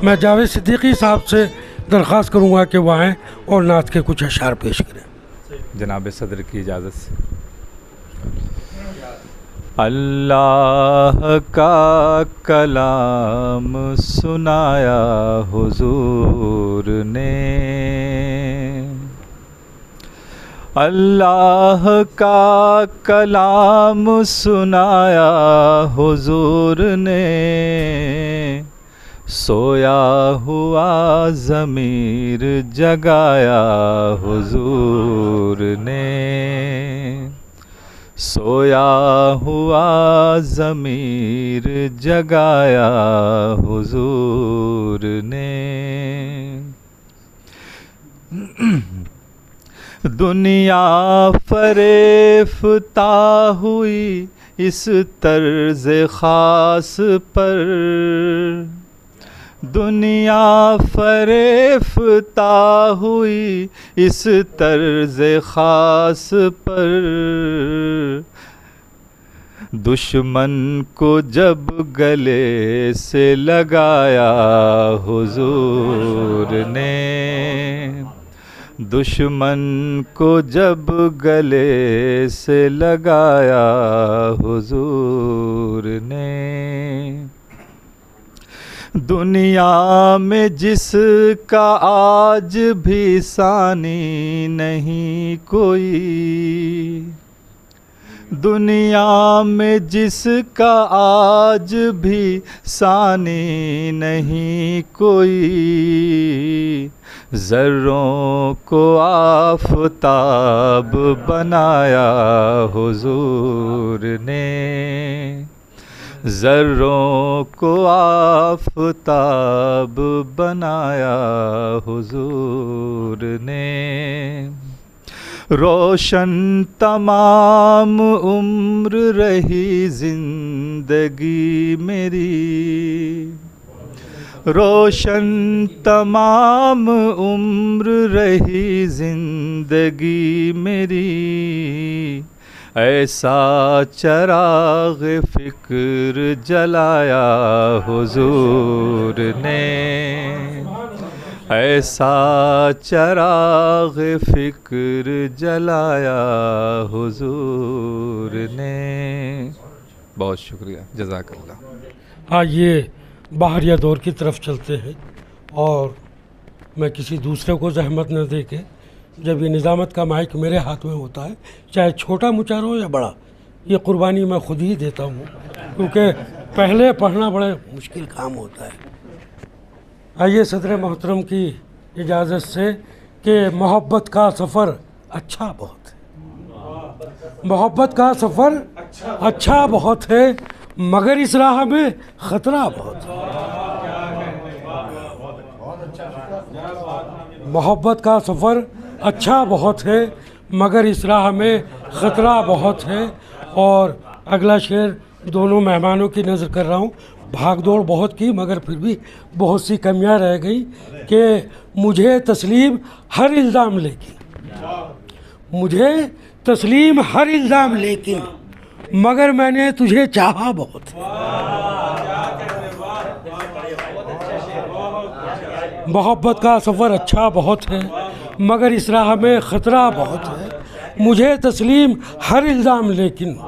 मैं जावेद सिद्दीकी साहब से दरख्वास्त करूँगा कि वह आएँ और नात के कुछ अशार पेश करें। जनाब सदर की इजाज़त से। अल्लाह का कलाम सुनाया हुजूर ने, अल्लाह का कलाम सुनाया हुजूर ने, सोया हुआ ज़मीर जगाया हुजूर ने, सोया हुआ ज़मीर जगाया हुजूर ने। दुनिया फरेफ्ता हुई इस तर्ज़ ख़ास पर, दुनिया फरेफ्ता हुई इस तर्ज़ ख़ास पर, दुश्मन को जब गले से लगाया हुजूर ने, दुश्मन को जब गले से लगाया हुजूर ने। दुनिया में जिसका आज भी सानी नहीं कोई, दुनिया में जिसका आज भी सानी नहीं कोई, ज़र्रों को आफ़ताब बनाया हुजूर ने, ज़र्रों को आफ़ताब बनाया हुजूर ने। रोशन तमाम उम्र रही ज़िंदगी मेरी, रोशन तमाम उम्र रही ज़िंदगी मेरी, ऐसा चराग़ फ़िक्र जलाया हुजूर ने, ऐसा चराग़ फ़िक्र जलाया हुजूर ने। बहुत शुक्रिया, जज़ाकल्लाह। आइए बाहरिया दौर की तरफ चलते हैं और मैं किसी दूसरे को जहमत न दे के, जब ये निज़ामत का माइक मेरे हाथ में होता है, चाहे छोटा मुचार हो या बड़ा, ये कुर्बानी मैं खुद ही देता हूँ, क्योंकि पहले पढ़ना बड़ा मुश्किल काम होता है। आइए सदर मोहतरम की इजाज़त से कि मोहब्बत का सफ़र अच्छा बहुत है, मोहब्बत का सफ़र अच्छा बहुत है, मगर इस राह में ख़तरा बहुत है। मोहब्बत का सफ़र अच्छा बहुत है, मगर इस राह में ख़तरा बहुत है। और अगला शेर दोनों मेहमानों की नज़र कर रहा हूँ, भाग दौड़ बहुत की मगर फिर भी बहुत सी कमियां रह गई कि मुझे तस्लीम हर इल्ज़ाम लेकिन, मुझे तस्लीम हर इल्ज़ाम लेकिन, मगर मैंने तुझे चाहा बहुत। मोहब्बत का सफ़र अच्छा बहुत है, मगर इस राह में ख़तरा बहुत है। मुझे तस्लीम हर इल्ज़ाम लेकिन,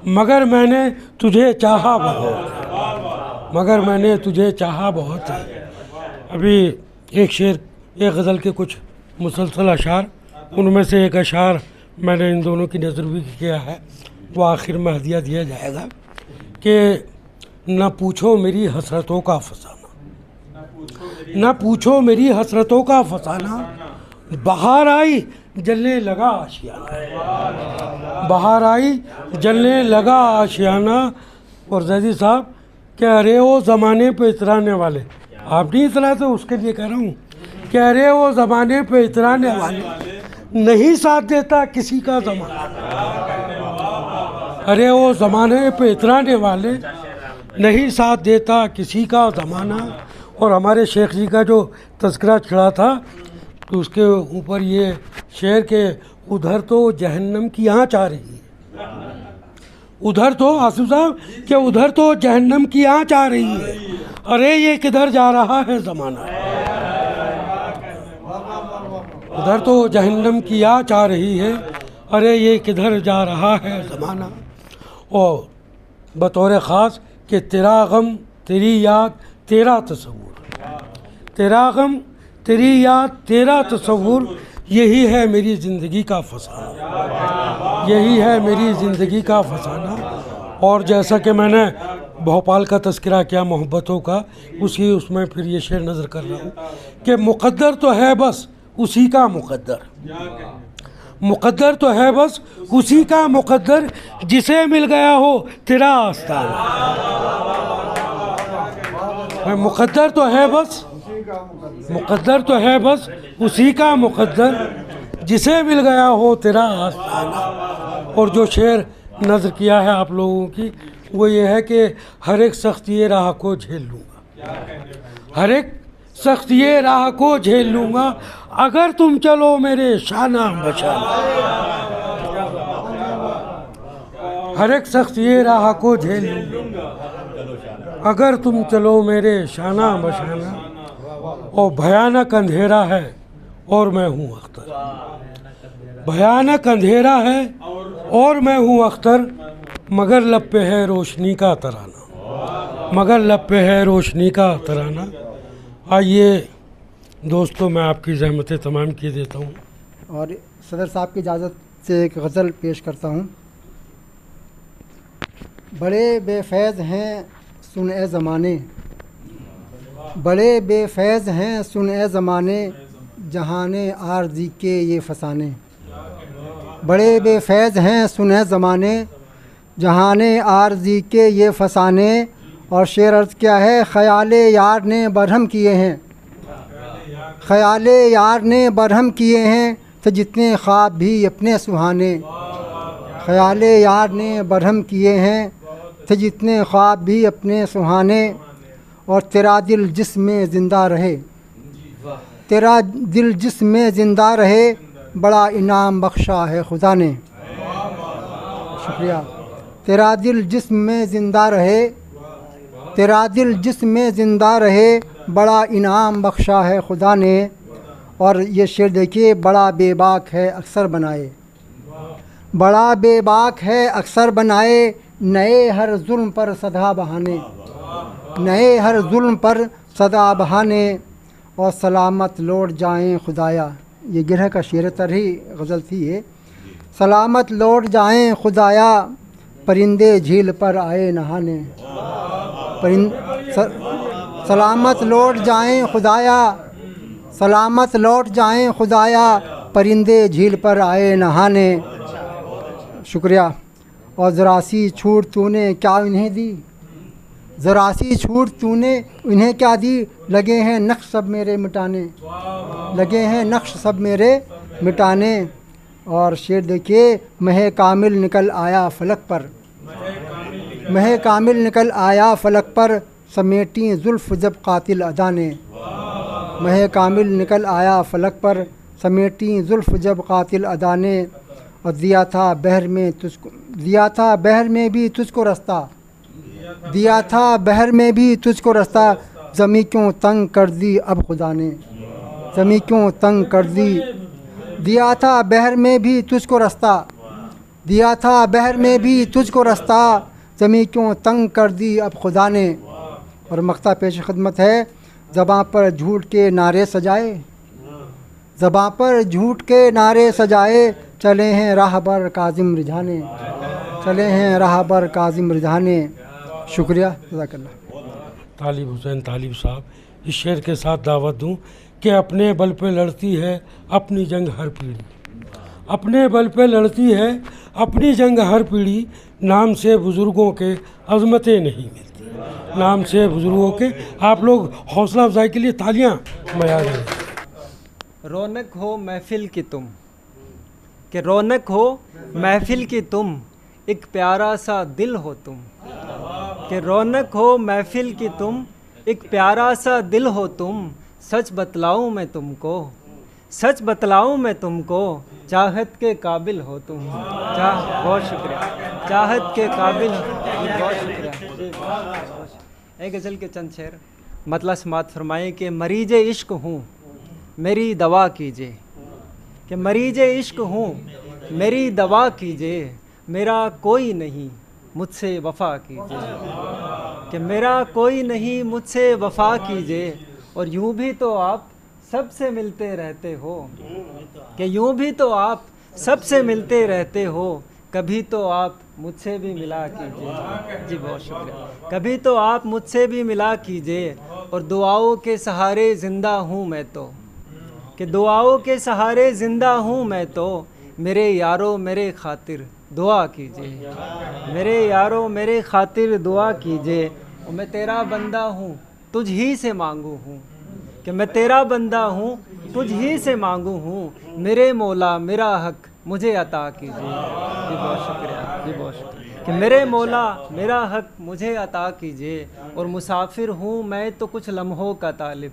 मगर मैंने तुझे चाहा बहुत, मगर मैंने तुझे चाहा बहुत है। अभी एक शेर, एक गज़ल के कुछ मुसलसल अशार, उनमें से एक अशार मैंने इन दोनों की नज़र भी किया है, वो आखिर में हदिया दिया जाएगा कि न पूछो मेरी हसरतों का फसाना, न पूछो मेरी हसरतों का फसाना, बाहर आई जलने लगा आशियाना, बाहर आई जलने लगा आशियाना। और जैदी साहब कह रहे हो ज़माने पे इतराने वाले, आप नहीं इतराते, उसके लिए कह रहा हूँ, कह रहे हो ज़माने पे इतराने वाले, नहीं साथ देता किसी का ज़माना, अरे वो ज़माने पे इतराने वाले, नहीं साथ देता किसी का ज़माना। और हमारे शेख जी का जो तज़किरा चढ़ा था, तो उसके ऊपर ये शेर के उधर तो जहन्नम की आँच आ रही है, उधर तो आसिफ साहब के उधर तो जहन्नम की आँच आ रही है, अरे ये किधर जा रहा है ज़माना, उधर तो जहन्नम की आँच आ रही है, अरे ये किधर जा रहा है ज़माना। और बतौर ख़ास कि तेरा गम तेरी याद तेरा तसव्वुर, तेरा गम तेरी याद तेरा तसव्वुर, यही है मेरी ज़िंदगी का फसाना, यही है मेरी ज़िंदगी का फसाना। और जैसा कि मैंने भोपाल का तज़किरा किया मोहब्बतों का, उसी उसमें फिर ये शेर नज़र कर रहा हूँ कि मुक़द्दर तो है बस उसी का मुक़द्दर, मुक़द्दर तो है बस उसी का मुक़द्दर, जिसे मिल गया हो तेरा आस्ताना। मुक़द्दर तो है बस, मुक़द्दर तो है बस उसी का मुक़द्दर, जिसे मिल गया हो तेरा आस्ताना। और जो शेर नज़र किया है आप लोगों की वो ये है कि हर एक सख्त ये राह को झेल लूँगा, हर एक सख्त ये राह को झेल लूँगा, अगर तुम चलो मेरे शाना बशाना। हर एक सख्त ये राह को झेल लूँगा, अगर तुम चलो मेरे शाना बशाना। और भयानक अंधेरा है और मैं हूँ अख्तर, भयानक अंधेरा है और मैं हूँ अख्तर, मगर लब पे है रोशनी का तराना, मगर लब पे है रोशनी का तराना। आइए दोस्तों, मैं आपकी ज़हमतें तमाम किए देता हूँ और सदर साहब की इजाज़त से एक गज़ल पेश करता हूँ। बड़े बेफैज़ हैं सुन ए ज़माने, बड़े बेफैज़ हैं सुन ए ज़माने, जहाने आरज़ी के ये फसाने। बड़े बेफैज़ हैं सुन ए ज़माने, जहाने आरज़ी के ये फसाने। और शेर अर्ज़ क्या है, ख़याले यार ने बरहम किए हैं, ख़याले यार ने बरहम किए हैं, तो जितने ख्वाब भी अपने सुहाने। ख़याले यार ने बरहम किए हैं, तो जितने ख्वाब भी अपने सुहाने। और तेरा दिल जिस्म ज़िंदा रहे, तेरा दिल जिस्म ज़िंदा रहे, बड़ा इनाम बख्शा है खुदा ने। शुक्रिया। तेरा दिल जिस्म ज़िंदा रहे, तेरा दिल जिस्म ज़िंदा रहे, बड़ा इनाम बख्शा है खुदा ने। और ये शेर देखिए, बड़ा बेबाक है अक्सर बनाए, बड़ा बेबाक है अक्सर बनाए, नए हर जुल्म पर सदा बहाने, नए हर जुल्म पर सदा बहाने। और सलामत लौट जाएं खुदाया, ये गिरह का शेर तरही गज़ल थी ये। सलामत लौट जाएं खुदाया, परिंदे झील पर आए नहाने। सलामत लौट जाएं खुदाया, सलामत लौट जाएं खुदाया, परिंदे झील पर आए नहाने। शुक्रिया। और ज़रा सी छूट तूने क्या इन्हें दी, ज़रा सी छूट तूने इन्हें क्या दी, लगे हैं नक्श सब मेरे मिटाने, लगे हैं नक्श सब मेरे मिटाने। और शेर देखिए, महे कामिल निकल आया फलक पर, महे कामिल निकल आया फलक पर, समेटी जुल्फ़ जब कातिल अदा ने। महे कामिल निकल आया फलक पर, समेटी जुल्फ़ जब कातिल अदा ने। और दिया था बहर में तुझको, दिया था बहर में भी तुझको रास्ता, दिया था बहर में भी तुझको रास्ता, ज़मीं क्यों तंग कर दी अब खुदा ने, ज़मीं क्यों तंग कर दी। दिया था बहर में भी तुझको रास्ता, दिया था बहर में भी तुझको रास्ता, ज़मीं क्यों तंग कर दी अब खुदा ने। और मक्ता पेश खिदमत है, ज़बां पर झूठ के नारे सजाए, ज़बां पर झूठ के नारे सजाए, चले हैं राहबर काज़िम रिझाने, चले हैं राहबर काज़िम रिझाने। शुक्रिया, जज़ाकल्लाह। तालिब हुसैन तालिब साहब, इस शेर के साथ दावत दूं कि अपने बल पे लड़ती है अपनी जंग हर पीढ़ी, अपने बल पे लड़ती है अपनी जंग हर पीढ़ी, नाम से बुज़ुर्गों के अज़मतें नहीं मिलती, नाम से बुज़ुर्गों के। आप लोग हौसला अफजाई के लिए तालियां बजा दें। रौनक हो महफिल की तुम, कि रौनक हो महफिल की तुम, एक प्यारा सा दिल हो तुम, कि रौनक हो महफिल की तुम, एक प्यारा सा दिल हो तुम। सच बतलाऊं मैं तुमको, सच बतलाऊं मैं तुमको, चाहत के काबिल हो तुम। बहुत शुक्रिया, चाहत के काबिल, बहुत शुक्रिया। एक गज़ल के चंद शेर। मतलब समात फरमाएं कि मरीज इश्क हूँ मेरी दवा कीजिए, कि मरीज इश्क हूँ मेरी दवा कीजिए, मेरा कोई नहीं मुझसे वफ़ा कीजिए, कि मेरा कोई नहीं मुझसे वफ़ा कीजिए। और यूँ भी तो आप सबसे मिलते रहते हो, कि यूँ भी तो आप सबसे मिलते रहते हो, कभी तो आप मुझसे भी मिला कीजिए। जी बहुत शुक्रिया। कभी तो आप मुझसे भी मिला कीजिए। और दुआओं के सहारे ज़िंदा हूँ मैं तो, कि दुआओं के सहारे ज़िंदा हूँ मैं तो, मेरे यारो मेरे खातिर दुआ कीजिए, मेरे यारो मेरे खातिर दुआ कीजिए। और मैं तेरा बंदा हूँ तुझ ही से मांगू हूँ, कि मैं तेरा बंदा हूँ तुझ ही से मांगू हूँ, मेरे मौला मेरा हक मुझे अता कीजिए। जी बहुत शुक्रिया, जी बहुत शुक्रिया। कि मेरे मौला मेरा हक मुझे अता कीजिए। और मुसाफिर हूँ मैं तो कुछ लम्हों का तालिब,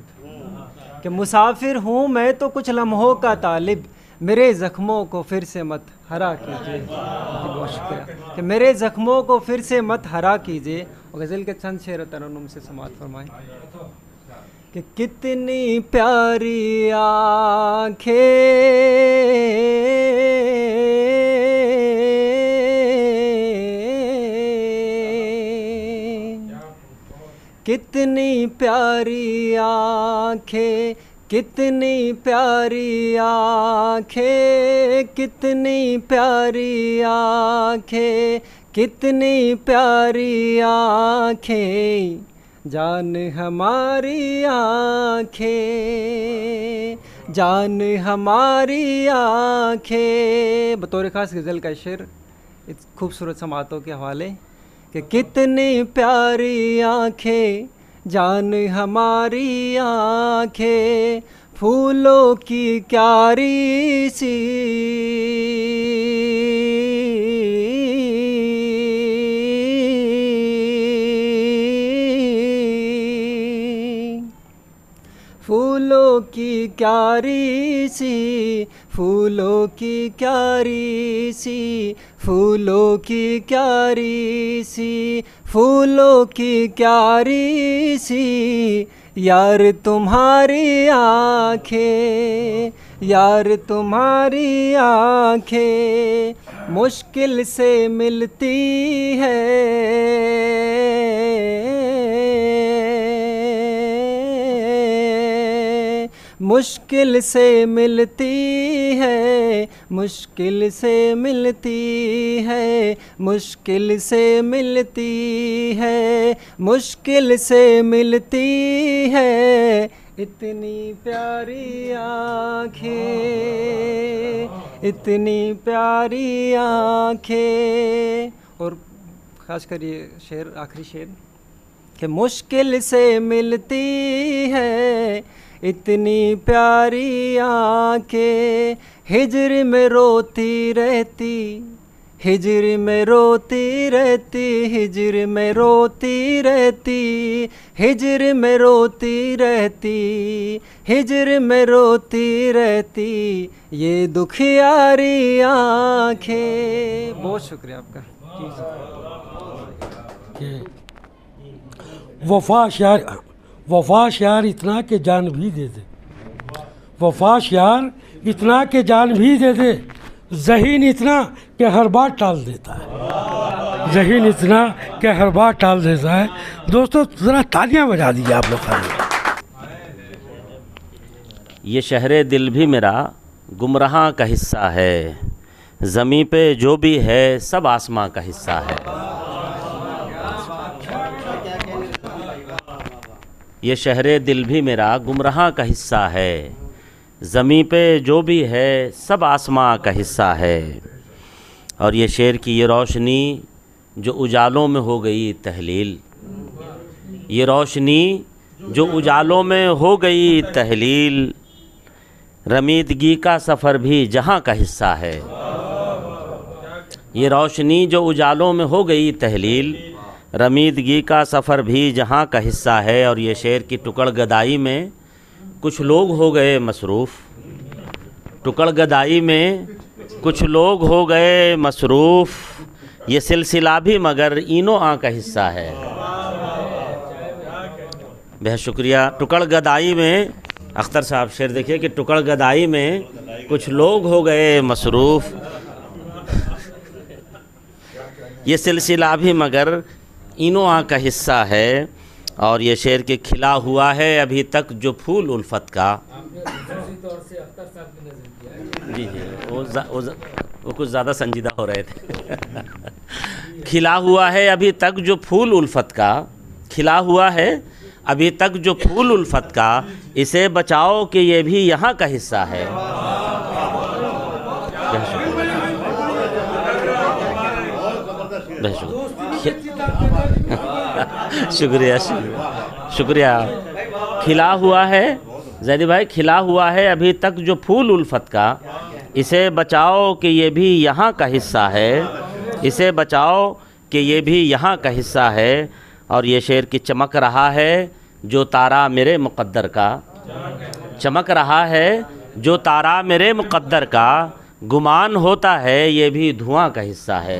कि मुसाफिर हूँ मैं तो कुछ लम्हों का तालिब, मेरे ज़ख्मों को फिर से मत हरा कीजिए। जी बहुत शुक्रिया। कि मेरे ज़ख्मों को फिर से मत हरा कीजिए। और गज़ल के चंद शेर तरन्नुम से समात फरमाएं कि कितनी प्यारी आँखें, कितनी प्यारी आँखें, कितनी प्यारी आँखें, कितनी प्यारी आँखें, कितनी प्यारी आँखें, जान हमारी आँखें, जान हमारी आँखें। बतौर ख़ास गज़ल का शेर इस खूबसूरत समातों के हवाले कि कितनी प्यारी आँखें, जान हमारी आँखें, फूलों की क्यारी सी, फूलों की क्यारी सी, फूलों की क्यारी सी, फूलों की क्यारी सी, फूलों की क्यारी सी, यार तुम्हारी आँखें, यार तुम्हारी आँखें, मुश्किल से मिलती है, मुश्किल से मिलती है, मुश्किल से मिलती है, मुश्किल से मिलती है, मुश्किल से मिलती है, इतनी प्यारी आँखें, इतनी प्यारी आँखें। और ख़ासकर ये शेर, आखिरी शेर कि मुश्किल से मिलती है, इतनी प्यारी आँखें, हिज्र में रोती रहती, हिज्र में रोती रहती, हिज्र में रोती रहती, हिज्र में रोती रहती, हिज्र में रोती रहती, ये दुखियारी आँखें। बहुत शुक्रिया आपका। वफा शार इतना के जान भी दे दे, वफा शार इतना के जान भी दे दे, ज़हीन इतना के हर बार टाल देता है, ज़हीन इतना के हर बार टाल देता है। दोस्तों ज़रा तालियां बजा दीजिए आप लोग। ये शहर दिल भी मेरा गुमराह का हिस्सा है, ज़मीं पे जो भी है सब आसमां का हिस्सा है। ये शहर दिल भी मेरा गुमराह का हिस्सा है, ज़मीं पे जो भी है सब आसमां का हिस्सा है। और ये शेर की ये रोशनी जो उजालों में हो गई तहलील, ये रोशनी जो उजालों में हो गई तहलील, रमीदगी का सफ़र भी जहां का हिस्सा है। ये रोशनी जो उजालों में हो गई तहलील, रमीदगी का सफ़र भी जहां का हिस्सा है। और ये शेर की टुकड़ गदाई में कुछ लोग हो गए मसरूफ़, टुकड़ गदाई में कुछ लोग हो गए मसरूफ़, ये सिलसिला भी मगर इनो आ का हिस्सा है। बेहद शुक्रिया। टुकड़ गदाई में अख्तर साहब शेर देखिए कि टुकड़ गदाई में कुछ लोग हो गए मसरूफ़, ये सिलसिला भी मगर इनों का हिस्सा है। और ये शेर के खिला हुआ है अभी तक जो फूल उल्फत का। जी जी वो कुछ ज़्यादा संजीदा हो रहे थे। खिला हुआ है अभी तक जो फूल उल्फत का, खिला हुआ है अभी तक जो फूल उल्फत का, इसे बचाओ कि ये भी यहाँ का हिस्सा है। शुक्रिया शुक्रिया। खिला हुआ है जैदी भाई, खिला हुआ है अभी तक जो फूल उल्फत का, इसे बचाओ कि ये भी यहाँ का हिस्सा है, इसे बचाओ कि ये भी यहाँ का हिस्सा है। और ये शेर की चमक रहा है जो तारा मेरे मुक़द्दर का, चमक रहा है जो तारा मेरे मुक़द्दर का, गुमान होता है ये भी धुआं का हिस्सा है,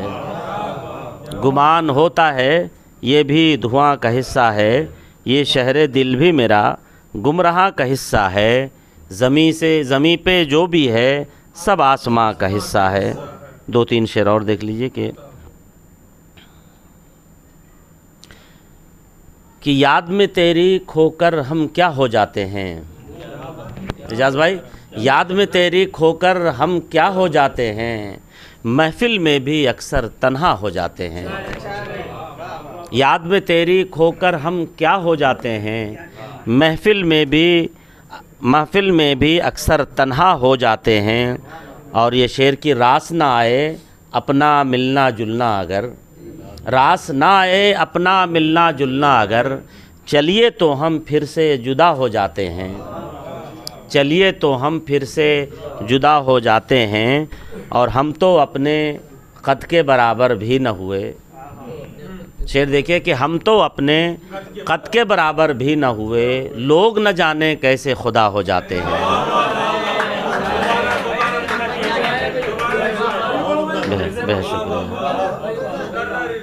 गुमान होता है ये भी धुआं का हिस्सा है। ये शहर दिल भी मेरा गुमराह का हिस्सा है, ज़मीं पे जो भी है सब आसमां का हिस्सा है। 2-3 शेर और देख लीजिए कि याद में तेरी खोकर हम क्या हो जाते हैं। एजाज भाई, याद में तेरी खोकर हम क्या हो जाते हैं, महफिल में भी अक्सर तन्हा हो जाते हैं। याद में तेरी खोकर हम क्या हो जाते हैं, महफिल में भी अक्सर तन्हा हो जाते हैं। और ये शेर की रास ना आए अपना मिलना जुलना अगर, रास ना आए अपना मिलना जुलना अगर, चलिए तो हम फिर से जुदा हो जाते हैं, चलिए तो हम फिर से जुदा हो जाते हैं। और हम तो अपने कद के बराबर भी न हुए। शेर देखिए कि हम तो अपने कद के बराबर भी न हुए, लोग न जाने कैसे खुदा हो जाते हैं। बेहद शुक्रिया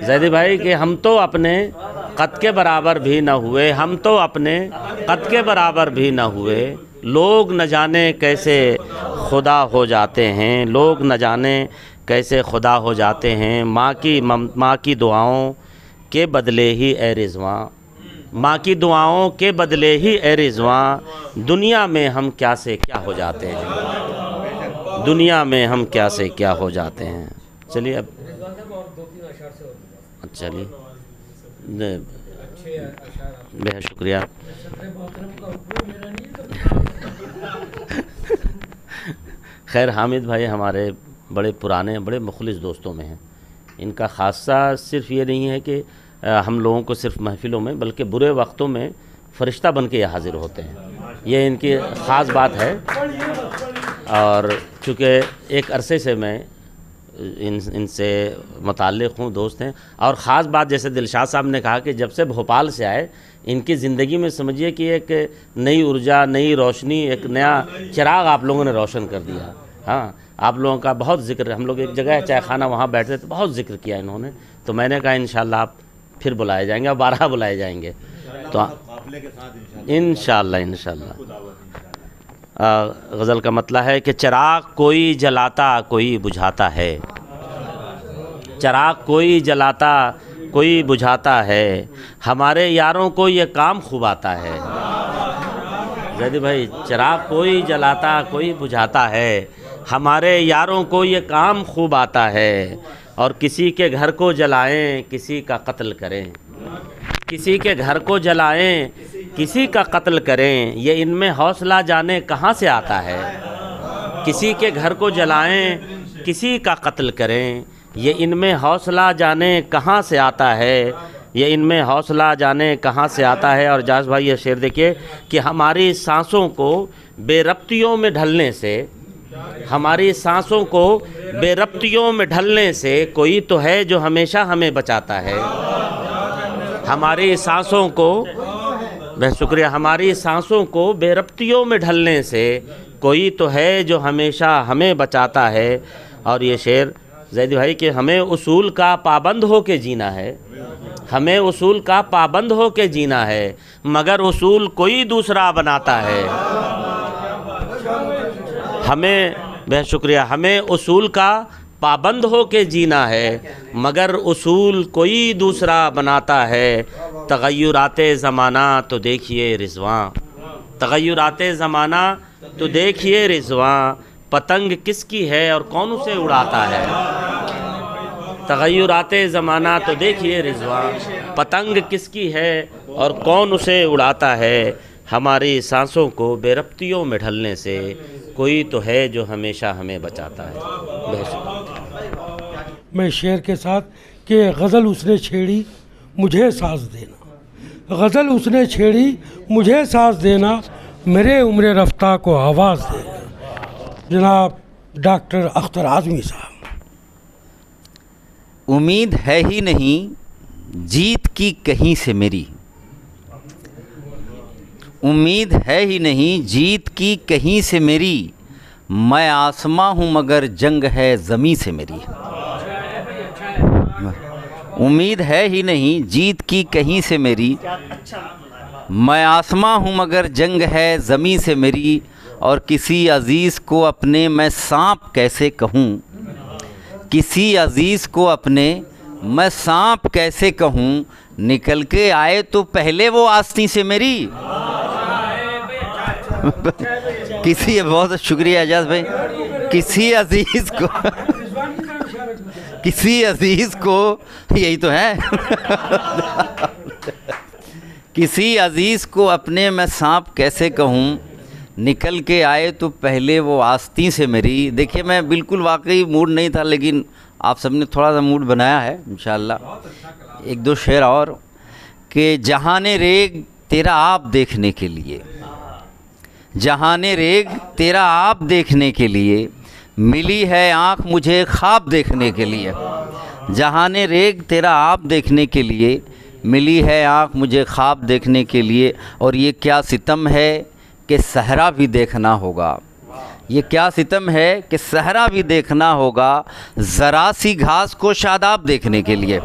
जैदी भाई कि हम तो अपने कद के बराबर भी न हुए, हम तो अपने कद के बराबर भी न हुए, लोग न जाने कैसे खुदा हो जाते हैं, लोग न जाने कैसे खुदा हो जाते हैं। माँ की दुआओं के बदले ही ए रिज़वां, माँ की दुआओं के बदले ही ए रिज़वां, दुनिया में हम क्या से क्या हो जाते हैं, दुनिया में हम क्या से क्या हो जाते हैं। चलिए अब चलिए बेहद शुक्रिया। खैर हामिद भाई हमारे बड़े पुराने बड़े मुखलिस दोस्तों में हैं। इनका ख़ासा सिर्फ ये नहीं है कि हम लोगों को सिर्फ महफ़िलों में बल्कि बुरे वक्तों में फ़रिश्ता बन के हाज़िर होते हैं, ये इनकी ख़ास बात है। और चूँकि एक अरसे से मैं इनसे मुताल्लिक़ हूँ, दोस्त हैं। और ख़ास बात जैसे दिलशाद साहब ने कहा कि जब से भोपाल से आए इनकी ज़िंदगी में समझिए कि एक नई ऊर्जा, नई रोशनी, एक नया चिराग आप लोगों ने रोशन कर दिया। हाँ, आप लोगों का बहुत ज़िक्र, हम लोग एक जगह है चाय खाना, वहाँ बैठते तो बहुत ज़िक्र किया इन्होंने। तो मैंने कहा इंशाअल्लाह आप फिर बुलाए जाएंगे और 12 बुलाए जाएंगे तो इंशाअल्लाह। गज़ल का मतलब है कि चिराग कोई जलाता कोई बुझाता है, चिराग कोई जलाता कोई बुझाता है, हमारे यारों को ये काम खूब आता है। जैदी भाई, चिराग कोई जलाता कोई बुझाता है, हमारे यारों को ये काम खूब आता है। और किसी के घर को जलाएं किसी का कत्ल करें, किसी के घर को जलाएं किसी का कत्ल करें, ये इनमें हौसला जाने कहाँ से आता है। किसी के घर को जलाएं किसी का कत्ल करें, ये इनमें हौसला जाने कहाँ से आता है, ये इनमें हौसला जाने कहाँ से आता है। और जाज भाई ये शेर देखिए कि हमारी सांसों को बेरब्तियों में ढलने से, हमारी सांसों को बेरब्तियों में ढलने से कोई तो है जो हमेशा हमें बचाता है। हमारी सांसों को, बहुत शुक्रिया, हमारी सांसों को बेरब्तियों में ढलने से कोई तो है जो हमेशा हमें बचाता है। और ये शेर जैदी भाई कि हमें उसूल का पाबंद हो के जीना है, हमें उसूल का पाबंद हो के जीना है, मगर उसूल कोई दूसरा बनाता है। हमें, बहुत शुक्रिया, हमें उसूल का पाबंद हो के जीना है, मगर उसूल कोई दूसरा बनाता है। तग़य्युराते ज़माना तो देखिए रिज़वां, तग़य्युराते ज़माना तो देखिए रिज़वां, पतंग किसकी है और कौन उसे उड़ाता है। तग़य्युराते ज़माना तो देखिए रिज़वां, पतंग किसकी है और कौन उसे उड़ाता है। हमारी सांसों को बेरब्तियों में ढलने से कोई तो है जो हमेशा हमें बचाता है। मैं शेर के साथ कि गज़ल उसने छेड़ी मुझे साज देना, गज़ल उसने छेड़ी मुझे साज देना, मेरे उम्र रफ्ता को आवाज़ देना। जनाब डॉक्टर अख्तर आज़मी साहब। उम्मीद है ही नहीं जीत की कहीं से मेरी, उम्मीद है ही नहीं जीत की कहीं से मेरी, मैं आसमां हूँ मगर जंग है ज़मीं से मेरी। उम्मीद है ही नहीं जीत की कहीं से मेरी, मैं आसमां हूँ मगर जंग है ज़मीं से मेरी, और किसी अज़ीज़ को अपने मैं सांप कैसे कहूँ, किसी अज़ीज़ को अपने मैं सांप कैसे कहूँ, निकल के आए तो पहले वो आस्तीन से मेरी। किसी, बहुत शुक्रिया एजाज भाई, किसी अज़ीज़ को किसी अज़ीज़ को, यही तो है किसी अज़ीज़ को अपने मैं सांप कैसे कहूँ, निकल के आए तो पहले वो आस्तीन से मेरी। देखिए मैं बिल्कुल वाकई मूड नहीं था, लेकिन आप सबने थोड़ा सा मूड बनाया है इंशाअल्लाह। एक दो शेर और कि जहाने रेग तेरा आप देखने के लिए, जहाने रेग तेरा आप देखने के लिए, मिली है आँख मुझे ख्वाब देखने के लिए। जहाने रेग तेरा आप देखने के लिए, मिली है आँख मुझे ख्वाब देखने के लिए, और ये क्या सितम है कि सहरा भी देखना होगा, ये क्या सितम है कि सहरा भी देखना होगा, ज़रा सी घास को शादाब देखने के लिए।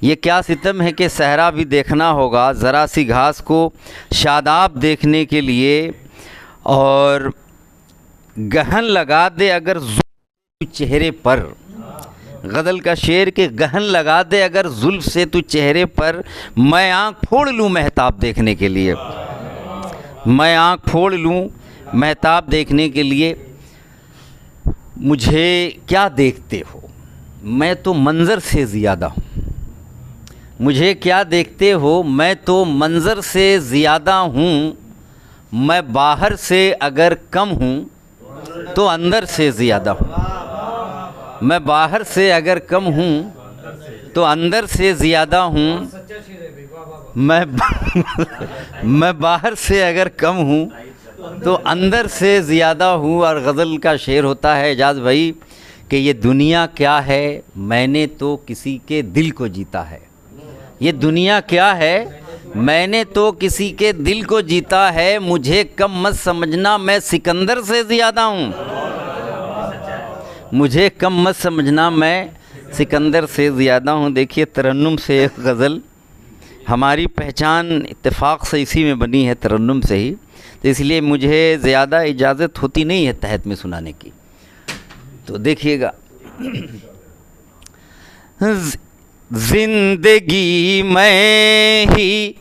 ये क्या सितम है कि सहरा भी देखना होगा, ज़रा सी घास को शादाब देखने के लिए, और गहन लगा दे अगर जुल्फ़ चेहरे पर, गज़ल का शेर के गहन लगा दे अगर जुल्फ़ से तू चेहरे पर, मैं आँख फोड़ लूँ महताब देखने के लिए, मैं आँख फोड़ लूँ महताब देखने के लिए। मुझे क्या देखते हो, मैं तो मंज़र से ज़्यादा हूँ, मुझे क्या देखते हो, मैं तो मंज़र से ज़्यादा हूँ, मैं बाहर से अगर कम हूँ तो अंदर से ज़्यादा हूँ, मैं बाहर से अगर कम हूँ तो अंदर से ज़्यादा हूँ, मैं बाहर से अगर कम हूँ तो अंदर से ज़्यादा हूँ। और गज़ल का शेर होता है एजाज भाई कि ये दुनिया क्या है, मैंने तो किसी के दिल को जीता है, ये दुनिया क्या है, मैंने तो किसी के दिल को जीता है, मुझे कम मत समझना मैं सिकंदर से ज़्यादा हूँ, मुझे कम मत समझना मैं सिकंदर से ज़्यादा हूँ। देखिए तरन्नुम से एक गज़ल, हमारी पहचान इत्तेफाक से इसी में बनी है, तरन्नुम से ही, तो इसलिए मुझे ज़्यादा इजाज़त होती नहीं है तहत में सुनाने की। तो देखिएगा, ज़िंदगी मैं ही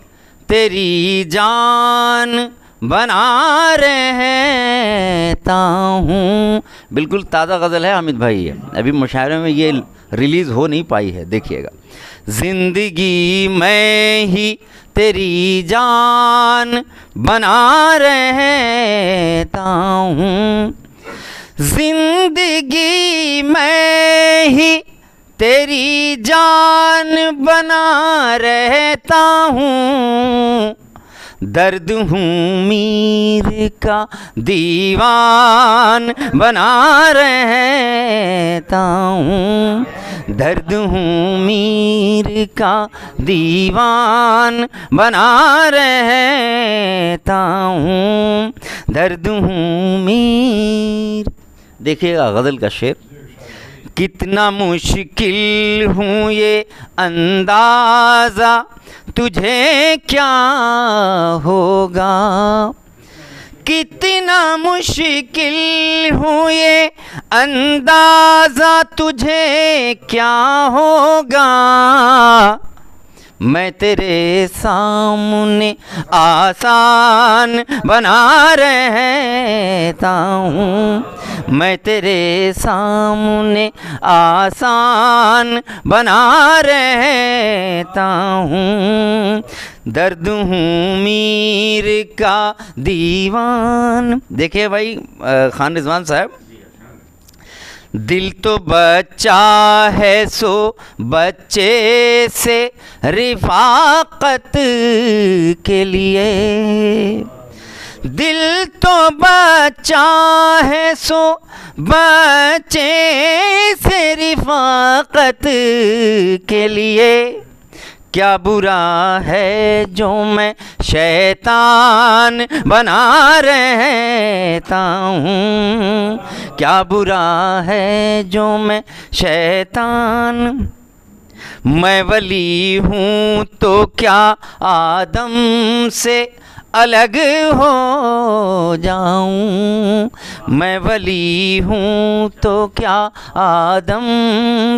तेरी जान बना रहता हूँ। बिल्कुल ताज़ा गज़ल है, हामिद भाई है, अभी मुशायरे में ये रिलीज़ हो नहीं पाई है। देखिएगा, ज़िंदगी मैं ही तेरी जान बना रहता हूँ, ज़िंदगी मैं ही तेरी जान बना रहता हूँ, दर्द हूँ मीर का दीवान बना रहता हूँ, दर्द हूँ मीर का दीवान बना रहता हूँ, दर्द हूँ मीर। देखिएगा गज़ल का शेर, कितना मुश्किल हूँ ये अंदाज़ा तुझे क्या होगा, कितना मुश्किल हूँ ये अंदाज़ा तुझे क्या होगा। मैं तेरे सामने आसान बना रहता हूँ, मैं तेरे सामने आसान बना रहता हूँ। दर्द हूँ मीर का दीवान। देखिए भाई खान रिजवान साहब, दिल तो बच्चा है सो बच्चे से रिफाकत के लिए, दिल तो बच्चा है सो बच्चे से रिफाकत के लिए। क्या बुरा है जो मैं शैतान बना रहता हूँ, क्या बुरा है जो मैं शैतान। मैं वली हूँ तो क्या आदम से अलग हो जाऊं, मैं वली हूँ तो क्या आदम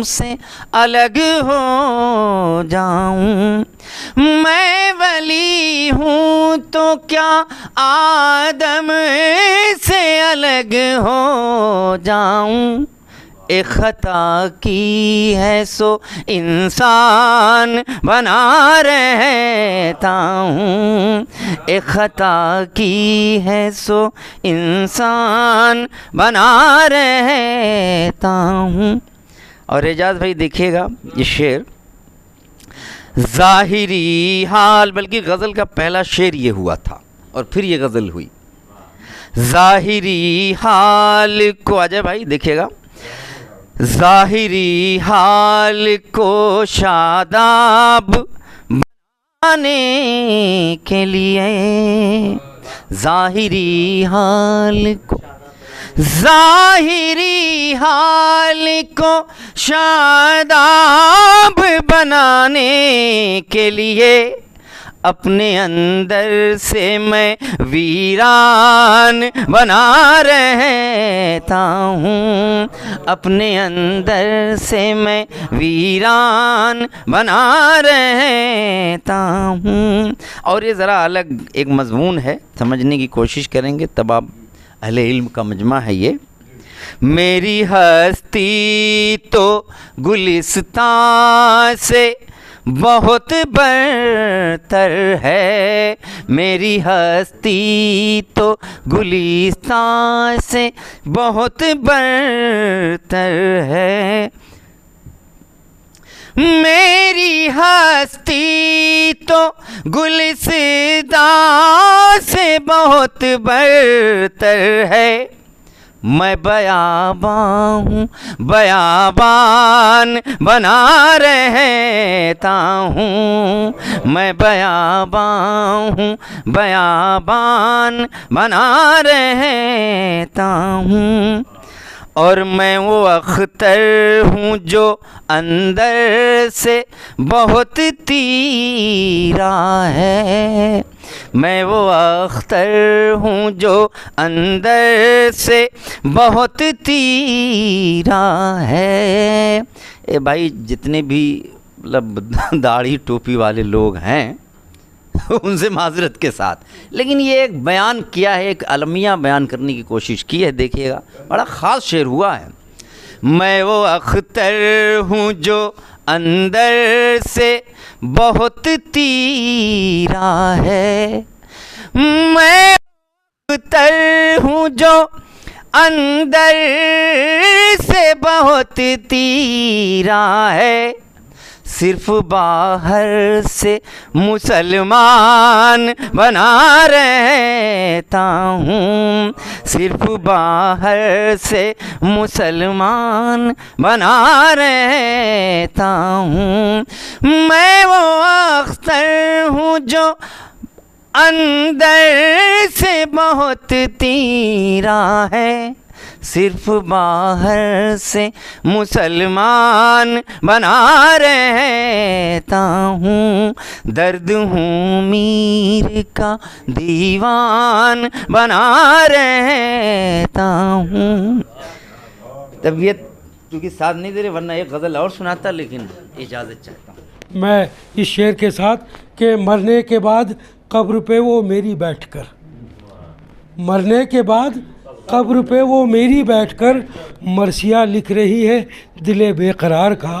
से अलग हो जाऊं, मैं वली हूँ तो क्या आदम से अलग हो जाऊं। एक खता की है सो इंसान बना रहता हूँ, एक खता की है सो इंसान बना रहता हूँ। और एजाज भाई देखिएगा ये शेर ज़ाहिरी हाल, बल्कि गज़ल का पहला शेर ये हुआ था और फिर ये गज़ल हुई। ज़ाहिरी हाल को अजय भाई देखिएगा, ज़ाहिरी हाल को शादाब बनाने के लिए, ज़ाहिरी हाल को, ज़ाहिरी हाल को शादाब बनाने के लिए अपने अंदर से मैं वीरान बना रहता हूँ, अपने अंदर से मैं वीरान बना रहता हूँ। और ये ज़रा अलग एक मज़मून है, समझने की कोशिश करेंगे तब आप अहले इल्म का मजमा है ये। मेरी हस्ती तो गुलिस्तान से बहुत बरतर है, मेरी हस्ती तो गुलिस्तान से बहुत बरतर है, मेरी हस्ती तो गुलिस्तान से बहुत बरतर है। मैं बयाबां हूँ, बयाबान बना रहता हूँ, मैं बयाबां हूँ, बयाबान बना रहता हूँ। और मैं वो अख्तर हूँ जो अंदर से बहुत तीरा है, मैं वो अख्तर हूँ जो अंदर से बहुत तीरा है। ए भाई जितने भी मतलब दाढ़ी टोपी वाले लोग हैं उनसे माजरत के साथ, लेकिन ये एक बयान किया है, एक अलमिया बयान करने की कोशिश की है। देखिएगा बड़ा ख़ास शेर हुआ है। मैं वो अख्तर हूँ जो अंदर से बहुत तीरा है, मैं अख्तर हूँ जो अंदर से बहुत तीरा है, सिर्फ बाहर से मुसलमान बना रहता हूँ, सिर्फ बाहर से मुसलमान बना रहता हूँ। मैं वो अख्तर हूँ जो अंदर से बहुत तीरा है, सिर्फ बाहर से मुसलमान बना रहता हूँ, दर्द हूँ मीर का दीवान बना रहता हूँ। तबीयत क्योंकि साथ नहीं दे रहे, वरना एक गज़ल और सुनाता, लेकिन इजाज़त चाहता हूँ। मैं इस शेर के साथ कि मरने के बाद कब्र पे वो मेरी बैठकर, मरने के बाद कब्र पे वो मेरी बैठकर मरसिया लिख रही है दिले बेकरार का,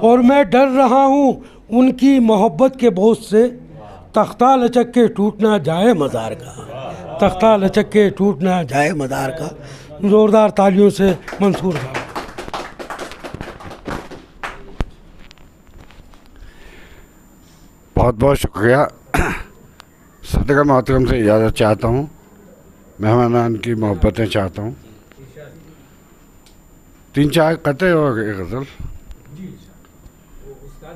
और मैं डर रहा हूँ उनकी मोहब्बत के बोझ से, तख्ता लचक के टूट ना जाए मज़ार का, तख्ता लचक के टूट ना जाए मज़ार का। ज़ोरदार तालियों से मंसूर साहब। बहुत बहुत शुक्रिया। सदका मोहतरम से इजाज़त चाहता हूँ, मेहमानान की मोहब्बतें चाहता हूँ। 3-4 कते और एक गज़ल।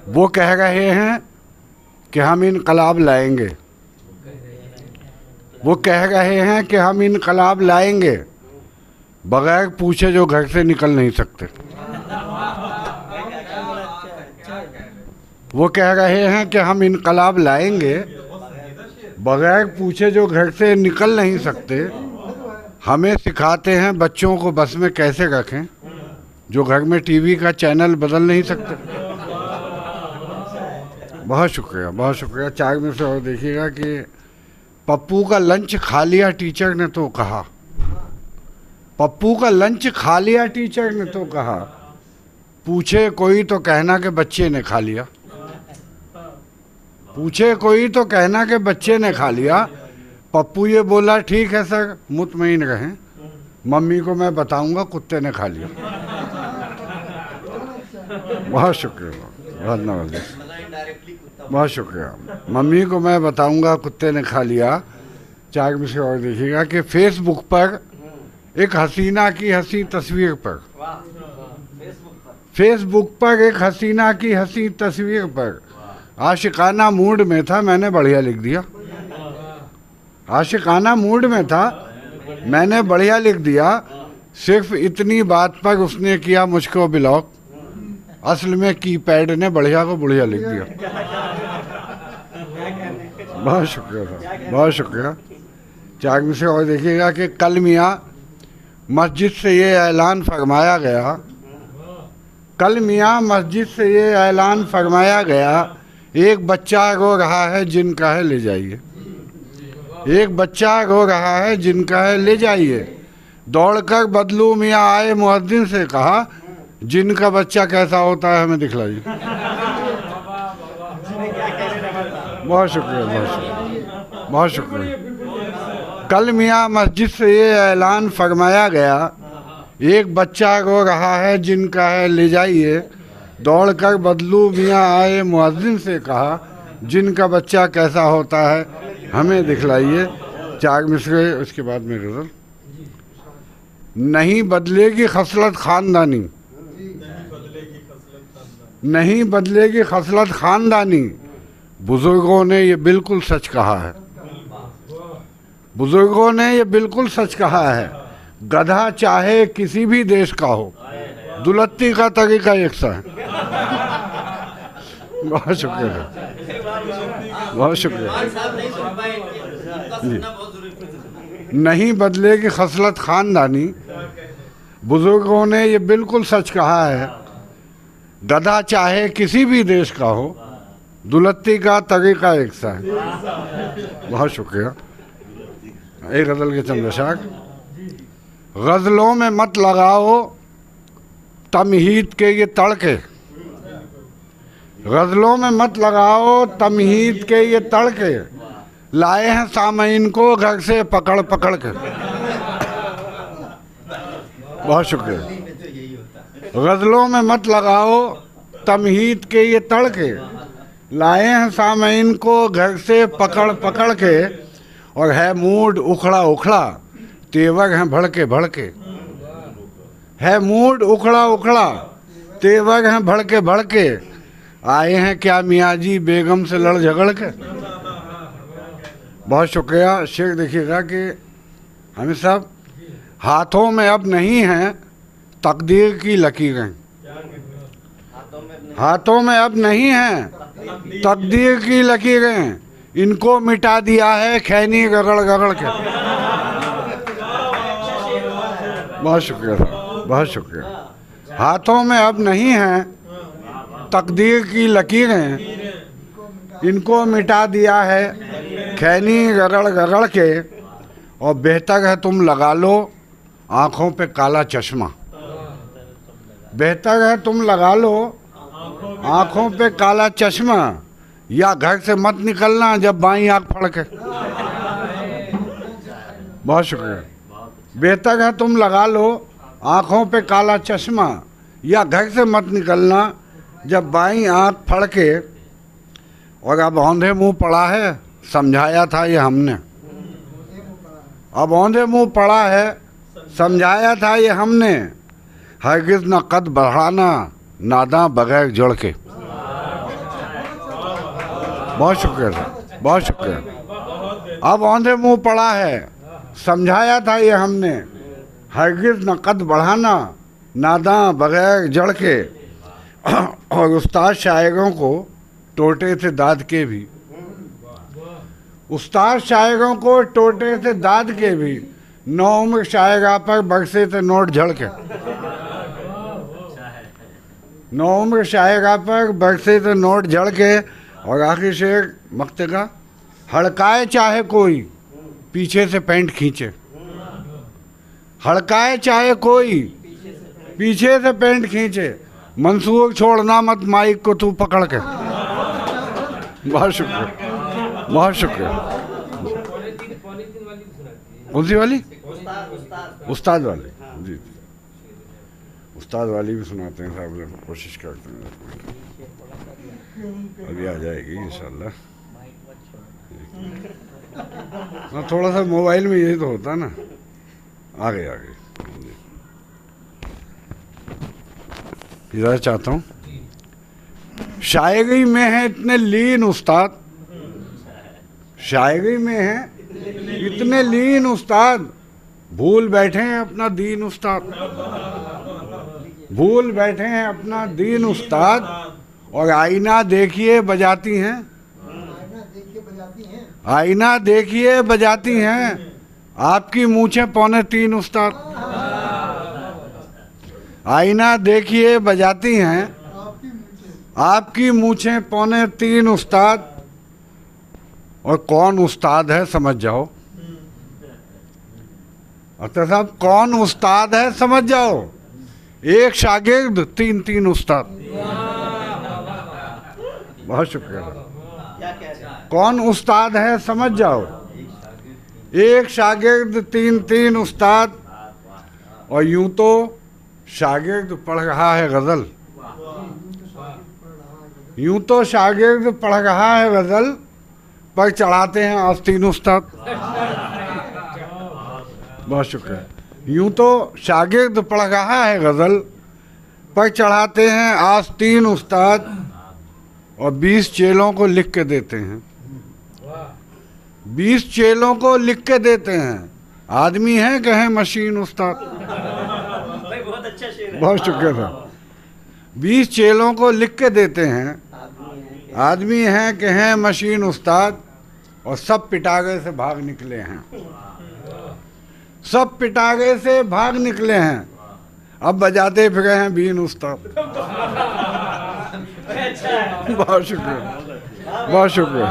वो कह रहे हैं कि हम इनकलाब लाएंगे, वो कह रहे हैं कि हम इनकलाब लाएंगे, बगैर पूछे जो घर से निकल नहीं सकते। वो कह रहे हैं कि हम इनकलाब लाएंगे, बगैर पूछे जो घर से निकल नहीं सकते। हमें सिखाते हैं बच्चों को बस में कैसे रखें, जो घर में टीवी का चैनल बदल नहीं सकते। बहुत शुक्रिया, बहुत शुक्रिया। 4 में से और देखिएगा कि पप्पू का लंच खा लिया टीचर ने तो कहा, पप्पू का लंच खा लिया टीचर ने तो कहा, पूछे कोई तो कहना कि बच्चे ने खा लिया, पूछे कोई तो कहना कि बच्चे ने खा लिया। पप्पू ये बोला ठीक है सर, मुतमईन रहें, मम्मी को मैं बताऊंगा कुत्ते ने खा लिया। बहुत शुक्रिया, बहुत नवाज़, बहुत शुक्रिया। मम्मी को मैं बताऊंगा कुत्ते ने खा लिया। 4 में से और देखिएगा कि फेसबुक पर एक हसीना की हंसी तस्वीर पर, फेसबुक पर एक हसीना की हंसी तस्वीर पर आशिकाना मूड में था, मैंने बढ़िया लिख दिया। आशिकाना मूड में था, मैंने बढ़िया लिख दिया। सिर्फ इतनी बात पर उसने किया मुझको ब्लॉक, असल में कीपैड ने बढ़िया को बढ़िया लिख दिया। बहुत शुक्रिया साहब, बहुत शुक्रिया। 4 में से और देखिएगा कि कल मियाँ मस्जिद से ये ऐलान फरमाया गया, कल मियाँ मस्जिद से ये ऐलान फरमाया गया, एक बच्चा रो रहा है जिनका है ले जाइए, एक बच्चा रो रहा है जिनका है ले जाइए। दौड़कर बदलू मियाँ आए मुअज्जिन से कहा, जिनका बच्चा कैसा होता है हमें दिखलाइए। बहुत शुक्रिया, बहुत शुक्रिया, बहुत शुक्रिया। कल मियाँ मस्जिद से ये ऐलान फरमाया गया, एक बच्चा रो रहा है जिनका है ले जाइए। दौड़कर बदलू मियाँ आए मुअज्जिन से कहा, जिनका बच्चा कैसा होता है हमें दिखलाइए। 4 मिसरे उसके बाद में गज़ल। नहीं बदलेगी खसलत ख़ानदानी, नहीं बदलेगी खसलत ख़ानदानी, बुज़ुर्गों ने ये बिल्कुल सच कहा है, बुज़ुर्गों ने ये बिल्कुल सच कहा है। गधा चाहे किसी भी देश का हो, दुलत्ती का तरीका एक सा है। बहुत शुक्रिया, बहुत शुक्रिया। नहीं बदलेगी खसलत ख़ानदानी, बुज़ुर्गों ने ये बिल्कुल सच कहा है। गधा चाहे किसी भी देश का हो, दुलत्ती का तरीका एक सा है। बहुत शुक्रिया। एक गज़ल के चंद अशार। गज़लों में मत लगाओ तमहीद के ये तड़के, गज़लों में मत लगाओ तमहीद के ये तड़के, लाए हैं सामईन को घर से पकड़ पकड़ के। बहुत शुक्रिया। गज़लों में मत लगाओ तमहीद के ये तड़के, लाए हैं सामईन को घर से पकड़ पकड़ के, और है मूड उखड़ा उखड़ा तेवर हैं भड़के भड़के, है मूड उखड़ा उखड़ा तेवर हैं भड़के भड़के, आए हैं क्या मियाँ जी बेगम से लड़ झगड़ के। बहुत शुक्रिया। शेर देखिएगा कि हमें साहब, हाथों में अब नहीं हैं तकदीर की लकीरें, हाथों में अब नहीं हैं तकदीर की लकीरें, इनको मिटा दिया है खैनी गगड़ गगड़ के। बहुत शुक्रिया साहब, बहुत शुक्रिया। हाथों में अब नहीं हैं तकदीर की लकीरें, इनको मिटा दिया है खैनी गगड़ गगड़ के, और बेहतर है तुम लगा लो आँखों पे काला चश्मा, बेहतर है तुम लगा लो आँखों पे काला चश्मा, या घर से मत निकलना जब बाईं आँख फड़ के। बहुत शुक्रिया। बेहतर है तुम लगा लो आँखों पे काला चश्मा, या घर से मत निकलना जब बाईं आँख फड़ के। और अब औंधे मुंह पड़ा है, समझाया था ये हमने, अब औंधे मुंह पड़ा है, समझाया था ये हमने, हरगिज़ न कद बढ़ाना नादा बगैर जड़ के। बहुत शुक्रिया सर, बहुत शुक्रिया। अब औंधे मुंह पड़ा है, समझाया था ये हमने, हरगिज़ न कद बढ़ाना नादा बगैर जड़ के। और उस्ताद शायरों को टोटे थे दाद के भी, उस्ताद शायरों को टोटे थे दाद के भी, नौ उम्र शायरा पर बरसे थे नोट झड़ के। नौ उम्र शायरा पर बरसे थे नोट झड़ के। और आखिर शेर मक्ते का, हड़काए चाहे कोई पीछे से पैंट खींचे, हड़काए चाहे कोई पीछे से पैंट खींचे, मंसूर छोड़ना मत माइक को तू पकड़ के। बहुत शुक्रिया, बहुत शुक्रिया। कौन सी वाली? उस्ताद वाली, जी उस्ताद वाली भी सुनाते हैं साहब, कोशिश करते हैं, अभी आ जाएगी इंशाल्लाह। हाँ थोड़ा सा मोबाइल में यही तो होता ना, आ गए इधर चाहता हूँ। शायरी में है इतने लीन उस्ताद, शायरी में है इतने लीन उस्ताद, भूल बैठे हैं अपना दीन उस्ताद, भूल बैठे हैं अपना दीन उस्ताद। और आईना देखिए बजाती हैं, आईना देखिए बजाती हैं, आपकी मूंछें 2.25 उस्ताद। आईना देखिए बजाती हैं, आपकी मूंछें 2.25 उस्ताद। और कौन उस्ताद है समझ जाओ, अख्तर साहब कौन उस्ताद है समझ जाओ, एक शागिर्द 3 उस्ताद। बहुत शुक्रिया। कौन उस्ताद है समझ जाओ, एक शागिर्द 3 उस्ताद। और यूं तो शागिर्द पढ़ रहा है गज़ल, यूं तो शागिर्द पढ़ रहा है गज़ल, पर चढ़ाते हैं आस्तीन उस्ताद। बहुत शुक्रिया। यूं तो शागिर्द पढ़ रहा है गज़ल, पर चढ़ाते हैं आस्तीन उस्ताद। और 20 चेलों को लिख के देते हैं, 20 चेलों को लिख के देते हैं, आदमी है कहे मशीन उस्ताद। बहुत शुक्रिया साहब। 20 चेलों को लिख के देते हैं, आदमी हैं कहे मशीन उस्ताद। और सब पिटागे से भाग निकले हैं, सब पिटागे से भाग निकले हैं, अब बजाते फिरे हैं बीन उस्ताद। बहुत शुक्रिया, बहुत शुक्रिया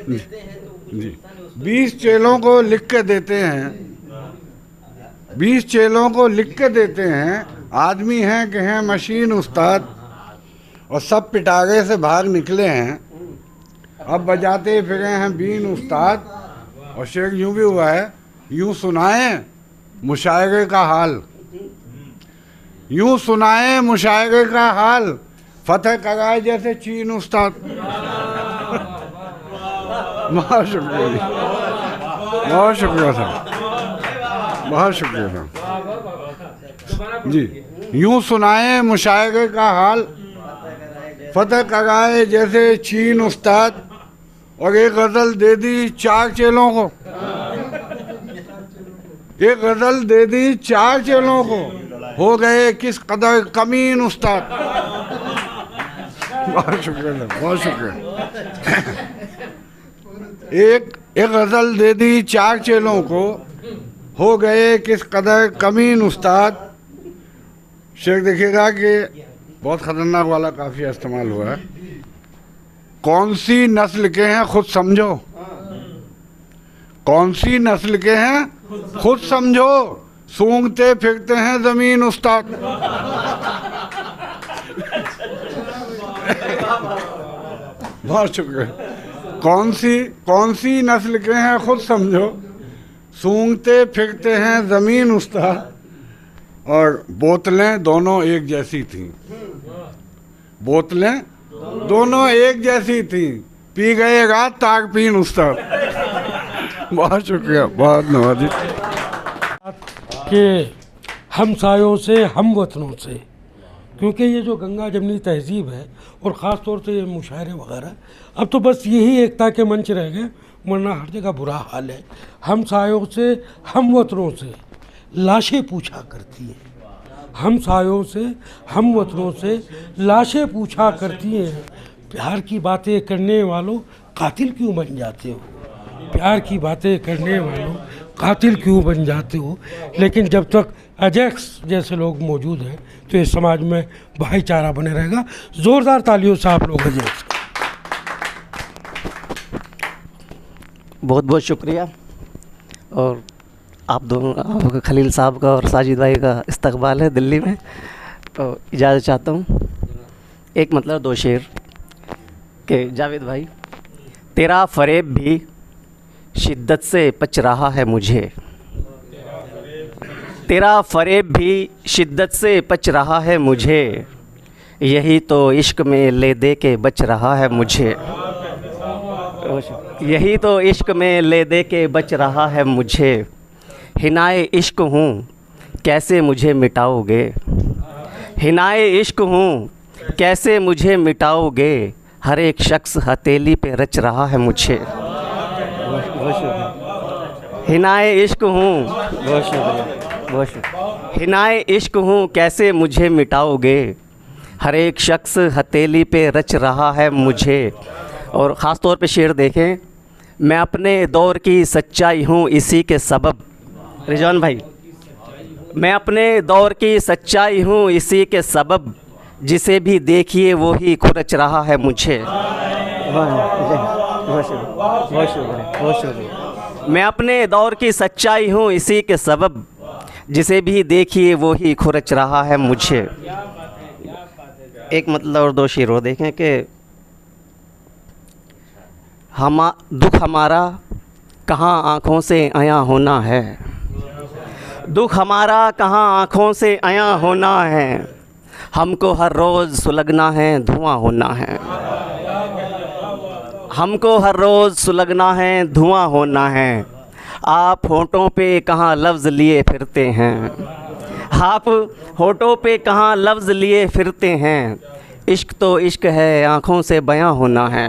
जी। 20 चेलों को लिख के देते हैं, 20 चेलों को लिख के देते हैं, आदमी हैं कि हैं मशीन उस्ताद। और सब पिटागे से भाग निकले हैं, अब बजाते फिरे हैं बीन उस्ताद। और शेर यूं भी हुआ है, यूं सुनाए मुशायरे का हाल, यूं सुनाए मुशायरे का हाल, फतेह कराए जैसे चीन उस्ताद। बहुत शुक्रिया जी, बहुत शुक्रिया साहब, बहुत शुक्रिया साहब जी। यूं सुनाए मुशायरे का हाल, फतेह कराए जैसे चीन उस्ताद। और एक गज़ल दे दी 4 चेलों को, एक गज़ल दे दी 4 चेलों को, हो गए किस कदर कमीन उस्ताद। बहुत शुक्रिया, बहुत शुक्रिया। एक गज़ल दे दी 4 चेलों को, हो गए किस कदर कमीन उस्ताद। शेर देखिएगा कि बहुत ख़तरनाक वाला काफ़ी इस्तेमाल हुआ है। कौन सी नस्ल के हैं खुद समझो, कौन सी नस्ल के हैं खुद समझो, सूंघते फिरते हैं ज़मीन उस्ताद। बहुत शुक्रिया। कौन सी नस्ल के हैं खुद समझो, सूंघते फिरते हैं ज़मीन उस्ताद। और बोतलें दोनों एक जैसी थीं, बोतलें दोनों एक जैसी थीं, पी गए रात तारपीन उस्ताद। बहुत शुक्रिया, बहुत नवाजी। कि हमसायों से, हम वतनों से, क्योंकि ये जो गंगा जमनी तहजीब है और ख़ास तौर से ये मुशायरे वगैरह, अब तो बस यही एकता के मंच रह गए, वरना हर जगह बुरा हाल है। हमसायों से, हम वतनों से लाशें पूछा करती हैं, हमसायों से, हम वतनों से लाशें पूछा करती हैं। प्यार की बातें करने वालों कातिल क्यों बन जाते हो, प्यार की बातें करने वालों कातिल क्यों बन जाते हो। लेकिन जब तक अजैक्स जैसे लोग मौजूद हैं तो इस समाज में भाईचारा बने रहेगा। ज़ोरदार तालियों से आप लोग अजैक्स। बहुत बहुत शुक्रिया। और आप दोनों, आपका खलील साहब का और साजिद भाई का इस्तकबाल है दिल्ली में, तो इजाज़त चाहता हूँ। एक मतलब 2 शेर के जावेद भाई, तेरा फ़रेब भी शिद्दत से पच रहा है मुझे, तेरा फ़रेब भी शिद्दत से पच रहा है मुझे, यही तो इश्क में ले दे के बच रहा है मुझे, यही तो इश्क में ले दे के बच रहा है मुझे। हिनाए इश्क हूँ कैसे मुझे मिटाओगे, हिनाए इश्क हूँ कैसे मुझे मिटाओगे, हर एक शख्स हथेली पे रच रहा है मुझे। हिनाए इश्क हूँ, बहुत शुक्रिया, बहुत शुक्रिया। हिनाए इश्क हूँ कैसे मुझे मिटाओगे, हर एक शख्स हथेली पे रच रहा है मुझे। और ख़ास तौर पे शेर देखें, मैं अपने दौर की सच्चाई हूँ इसी के सबब, रिजवान भाई, मैं अपने दौर की सच्चाई हूँ इसी के सबब, जिसे भी देखिए वो ही खुरच रहा है मुझे। बहुत शुक्रिया, बहुत शुक्रिया। मैं अपने दौर की सच्चाई हूँ इसी के सबब, जिसे भी देखिए वो ही खुरच रहा है मुझे। एक मतलब और 2 शेर और देखें कि दुख हमारा कहाँ आँखों से आया होना है, दुख हमारा कहाँ आँखों से आया होना है, हमको हर रोज़ सुलगना है धुआं होना है, हमको हर रोज़ सुलगना है धुआं होना है। आप होठों पे कहाँ लफ्ज़ लिए फिरते हैं, आप होठों पे कहाँ लफ्ज़ लिए फिरते हैं, इश्क तो इश्क है आँखों से बयां होना है।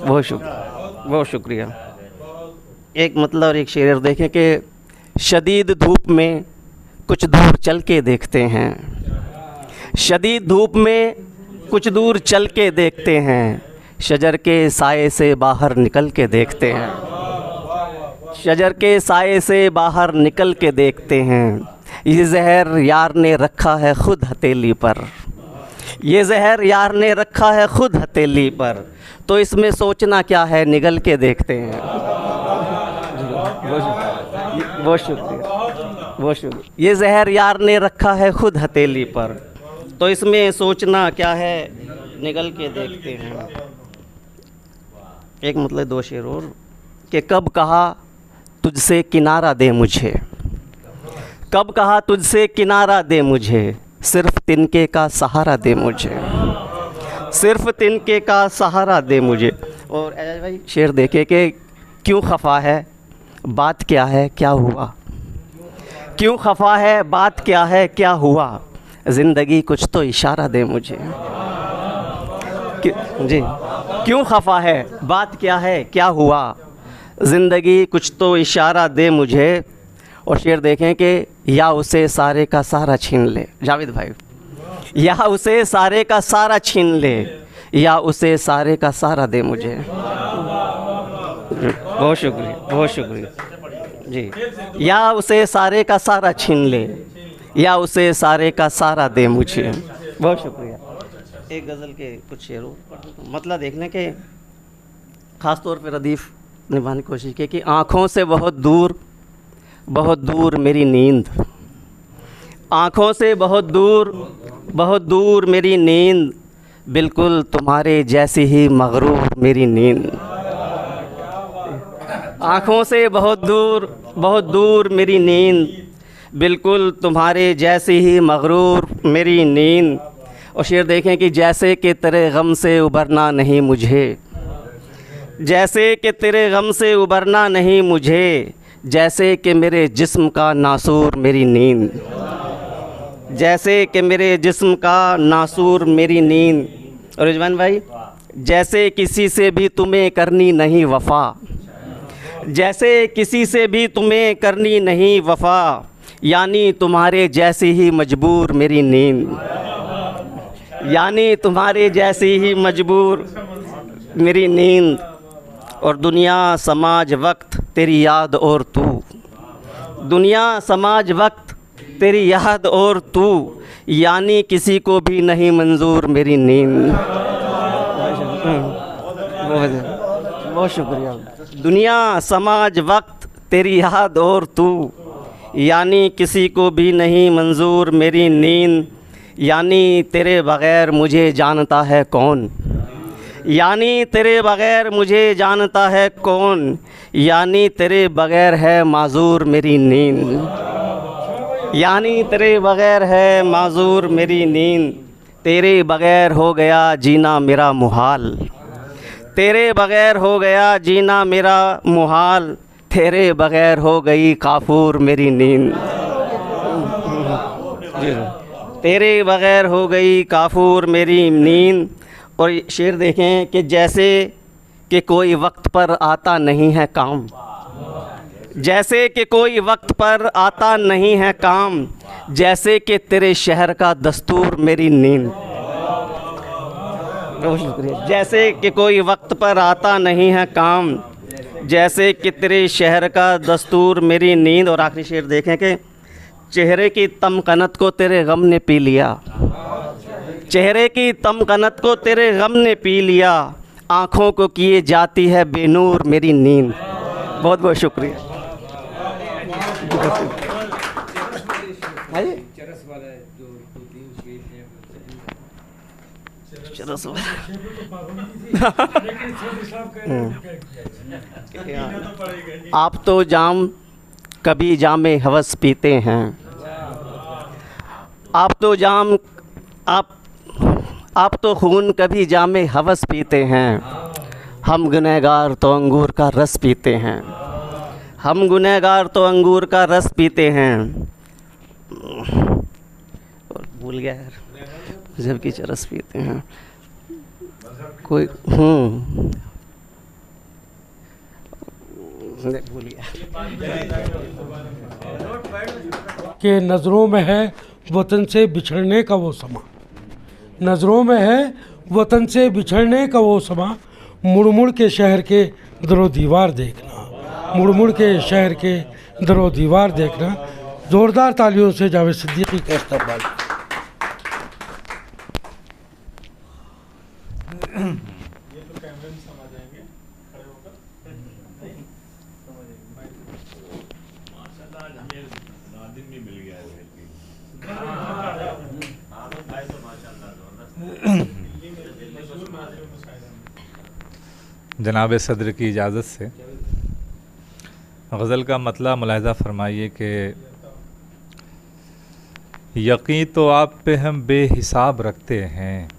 बहुत शुक्रिया, बहुत शुक्रिया। एक मतलब और एक शेर देखें कि शदीद धूप में कुछ दूर चल के देखते हैं, शदीद धूप में कुछ दूर चल के देखते हैं, शजर के साए से बाहर निकल के देखते हैं, शजर के साए से बाहर निकल के देखते हैं। ये जहर यार ने रखा है ख़ुद हथेली पर, ये जहर यार ने रखा है ख़ुद हथेली पर, तो इसमें सोचना क्या है निगल के देखते हैं। बहुत शुक्रिया, बहुत शुक्रिया। ये जहर यार ने रखा है ख़ुद हथेली पर, तो इसमें सोचना क्या है निगल के देखते हैं। एक मतलब 2 शेर और कि कब कहा तुझसे किनारा दे मुझे, कब कहा तुझसे किनारा दे मुझे, सिर्फ़ तिनके का सहारा दे मुझे, सिर्फ़ तिनके का सहारा दे मुझे। और एजाज भाई शेर देखे कि क्यों खफा है बात क्या है क्या हुआ, क्यों खफा है बात क्या है क्या हुआ, ज़िंदगी कुछ तो इशारा दे मुझे। जी, क्यों खफा है बात क्या है क्या हुआ, ज़िंदगी कुछ तो इशारा दे मुझे। और शेर देखें कि या उसे सारे का सारा छीन ले, जावेद भाई, या उसे सारे का सारा छीन ले, या उसे सारे का सारा दे मुझे। बहुत शुक्रिया, बहुत शुक्रिया जी। या उसे सारे का सारा छीन ले, या उसे सारे का सारा दे मुझे। बहुत शुक्रिया। एक गज़ल के कुछ शेरों मतलब देखने के ख़ास तौर पे रदीफ़ निभाने की कोशिश की कि आँखों से बहुत दूर मेरी नींद, आँखों से बहुत दूर मेरी नींद, बिल्कुल तुम्हारे जैसी ही मगरूर मेरी नींद। आँखों से बहुत दूर मेरी नींद, बिल्कुल तुम्हारे जैसी ही मगरूर मेरी नींद। और शेर देखें कि जैसे कि तेरे गम से उबरना नहीं मुझे, जैसे कि तेरे गम से उबरना नहीं मुझे, जैसे कि मेरे जिस्म का नासूर मेरी नींद, जैसे कि मेरे जिस्म का नासूर मेरी नींद। और रिजवान भाई, जैसे किसी से भी तुम्हें करनी नहीं वफ़ा, जैसे किसी से भी तुम्हें करनी नहीं वफ़ा, यानी तुम्हारे जैसी ही मजबूर मेरी नींद, यानी तुम्हारे जैसी ही मजबूर मेरी नींद। और दुनिया समाज वक्त तेरी याद और तू, दुनिया समाज वक्त तेरी याद और तू, यानी किसी को भी नहीं मंजूर मेरी नींद। बहुत शुक्रिया। दुनिया समाज वक्त तेरी याद और तू, यानी किसी को भी नहीं मंजूर मेरी नींद, यानी तेरे बग़ैर मुझे जानता है कौन, यानी तेरे बग़ैर मुझे जानता है कौन, यानी तेरे बग़ैर है माजूर मेरी नींद, यानी तेरे बग़ैर है माजूर मेरी नींद। तेरे बग़ैर हो गया जीना मेरा मुहाल, तेरे बग़ैर हो गया जीना मेरा मुहाल, तेरे बग़ैर हो गई काफूर मेरी नींद, तेरे बग़ैर हो गई काफूर मेरी नींद। और शेर देखें कि जैसे कि कोई वक्त पर आता नहीं है काम, जैसे कि कोई वक्त पर आता नहीं है काम, जैसे कि तेरे शहर का दस्तूर मेरी नींद। बहुत शुक्रिया। जैसे कि कोई वक्त पर आता नहीं है काम, जैसे कि तेरे शहर का दस्तूर मेरी नींद। और आखिरी शेर देखें कि चेहरे की तमकनत को तेरे गम ने पी लिया, चेहरे की तमकनत को तेरे गम ने पी लिया, आँखों को किए जाती है बेनूर मेरी नींद। बहुत बहुत शुक्रिया। आप तो जाम कभी जामे हवस पीते हैं, आप तो जाम आप तो खून कभी जामे हवस पीते हैं, हम गुनहगार तो अंगूर का रस पीते हैं, हम गुनहगार तो अंगूर का रस पीते हैं। और भूल गया यार, जबकि चरस पीते हैं कोई भूल गया कि नज़रों में है वतन से बिछड़ने का वो समा, नज़रों में है वतन से बिछड़ने का वो समा, मुड़ मुड़ के शहर के दरो दीवार देखना, मुड़ मुड़ के शहर के दरो दीवार देखना। ज़ोरदार तालियों से जावेद सिद्दीकी का इस्तकबाल। जनाब सदर की इजाज़त से गज़ल का मतला मुलाहिज़ा फरमाइए कि यकीन तो आप पे हम बेहिसाब रखते हैं,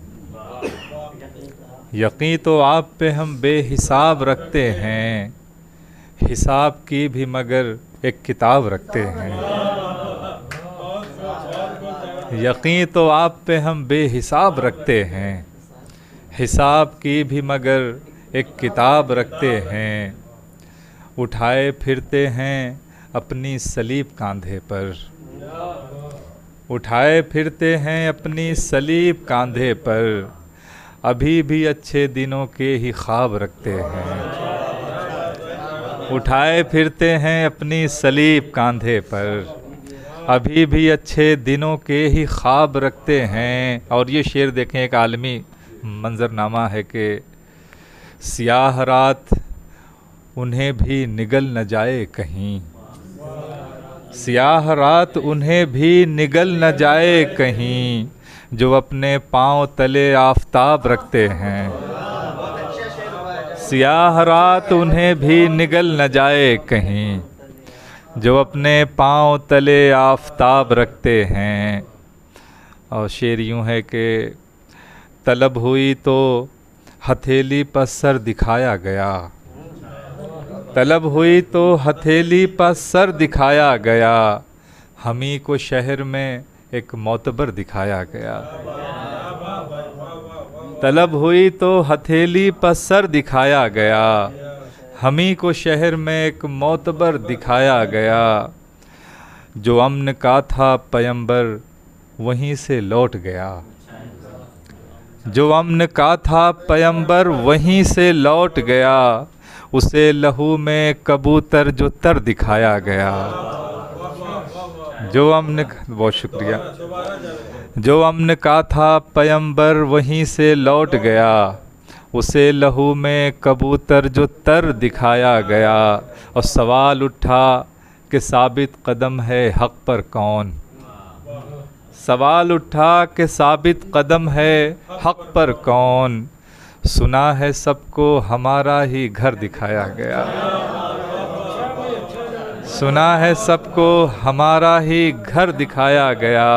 यकीन तो आप पे हम बेहिसाब रखते हैं, हिसाब की भी मगर एक किताब रखते हैं। यकीन तो आप पे हम बेहिसाब रखते हैं, हिसाब की भी मगर एक किताब रखते हैं। उठाए फिरते हैं अपनी सलीब कांधे पर, उठाए फिरते हैं अपनी सलीब कांधे पर, अभी भी अच्छे दिनों के ही ख्वाब रखते हैं। उठाए फिरते हैं अपनी सलीब कांधे पर, अभी भी अच्छे दिनों के ही ख्वाब रखते हैं। और ये शेर देखें, एक आलमी मंजरनामा है कि सियाह रात उन्हें भी निगल न जाए कहीं, सियाह रात उन्हें भी निगल न जाए कहीं, जो अपने पाँव तले आफताब रखते हैं। सियाह रात उन्हें भी निगल न जाए कहीं, जो अपने पाँव तले आफताब रखते हैं। और शेर यूँ है कि तलब हुई तो हथेली पर सर दिखाया गया, तलब हुई तो हथेली पर सर दिखाया गया, हमी को शहर में एक मोतबर दिखाया गया। तलब हुई तो हथेली पर सर दिखाया गया, हमी को शहर में एक मोतबर दिखाया गया। जो अमन का था पैगंबर वहीं से लौट गया, जो अमन का था पैगंबर वहीं से लौट गया, उसे लहू में कबूतर जो तर दिखाया गया। जो अमन, बहुत शुक्रिया, जो अमन का था पैगंबर वहीं से लौट गया, उसे लहू में कबूतर जो तर दिखाया गया। और सवाल उठा कि साबित कदम है हक़ पर कौन, सवाल उठा कि साबित कदम है हक़ पर कौन, सुना है सबको हमारा ही घर दिखाया गया, सुना है सबको हमारा ही घर दिखाया गया।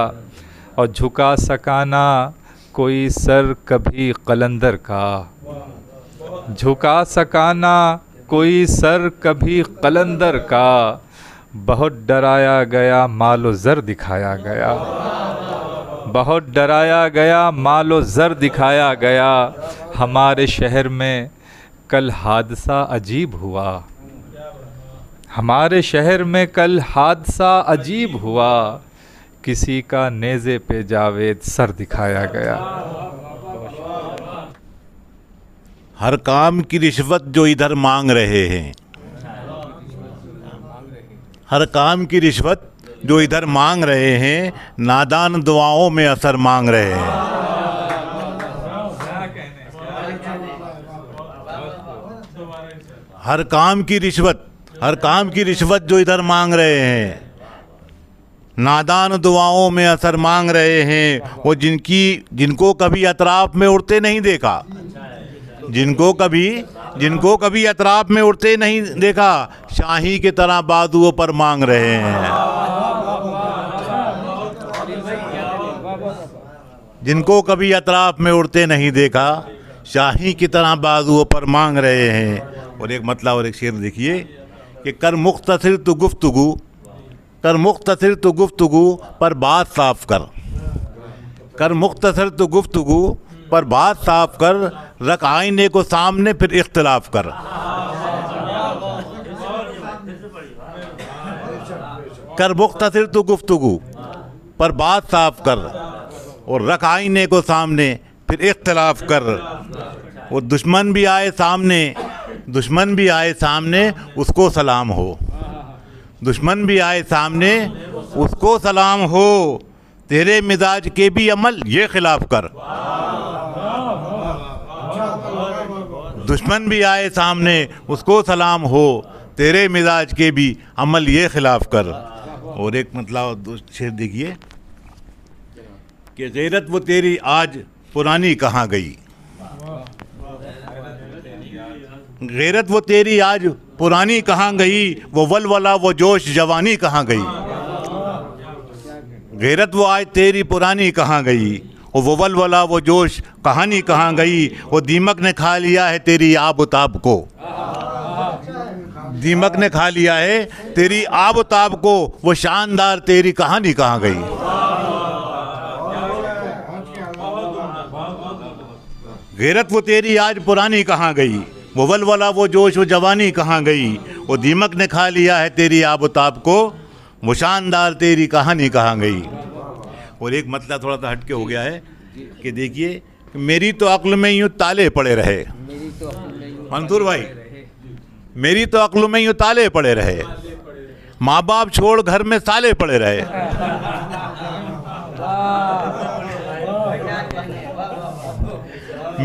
और झुका सकाना कोई सर कभी कलंदर का, झुका सकाना कोई सर कभी कलंदर का, बहुत डराया गया मालो ज़र दिखाया गया, बहुत डराया गया मालो ज़र दिखाया गया। हमारे शहर में कल हादसा अजीब हुआ, हमारे शहर में कल हादसा अजीब हुआ, किसी का नेज़े पे जावेद सर दिखाया गया। हर काम की रिश्वत जो इधर मांग रहे हैं, हर काम की रिश्वत जो इधर मांग रहे हैं, नादान दुआओं में असर मांग रहे हैं। हर काम की रिश्वत, हर काम की रिश्वत जो इधर मांग रहे हैं, नादान दुआओं में असर मांग रहे हैं। वो जिनको कभी अतराफ में उड़ते नहीं देखा, जिनको कभी अतराफ में उड़ते नहीं देखा, शाही की तरह बाजुओं पर मांग रहे हैं। जिनको कभी अतराफ में उड़ते नहीं देखा, शाही की तरह बाजुओं पर मांग रहे हैं। और एक मतलब और एक शेर देखिए कि कर मुख्तसर तो गुफ्तगू, कर मुख्तसर तो गुफ्तगू पर बात साफ कर, कर मुख्तसर तो गुफ्तगू पर बात साफ कर, रख आईने को सामने फिर इख्तिलाफ कर। कर मुख्तसर तो गुफ्तगू पर बात साफ कर, और रख आईने को सामने फिर इख्तिलाफ कर। वो दुश्मन भी आए सामने, दुश्मन भी आए सामने उसको सलाम हो, दुश्मन भी आए सामने उसको सलाम हो, तेरे मिजाज के भी अमल ये खिलाफ कर। दुश्मन भी आए सामने उसको सलाम हो, तेरे मिजाज के भी अमल ये खिलाफ कर। और एक मतलब शेर देखिए कि गैरत वो तेरी आज पुरानी कहाँ गई, गैरत वो तेरी आज पुरानी कहाँ गई, वो वलवला वो जोश जवानी कहाँ गई। गैरत वो आज तेरी पुरानी कहाँ गई, वो वलवला वो जोश कहानी कहाँ गई। वो दीमक ने खा लिया है तेरी आब-ओ-ताब को, दीमक ने खा लिया है तेरी आब-ओ-ताब को, वो शानदार तेरी कहानी कहाँ गई। गैरत वो तेरी आज पुरानी कहाँ गई, वो वलवला वो जोश वो जवानी कहाँ गई, वो दीमक ने खा लिया है तेरी आबोताब को, वो शानदार तेरी कहानी कहाँ गई। और एक मतलब थोड़ा सा हटके हो गया है कि देखिए, मेरी तो अक्ल में यूँ ताले पड़े रहे, मंसूर भाई, मेरी तो अक्ल में यूँ ताले पड़े रहे, माँ बाप छोड़ घर में साले पड़े रहे।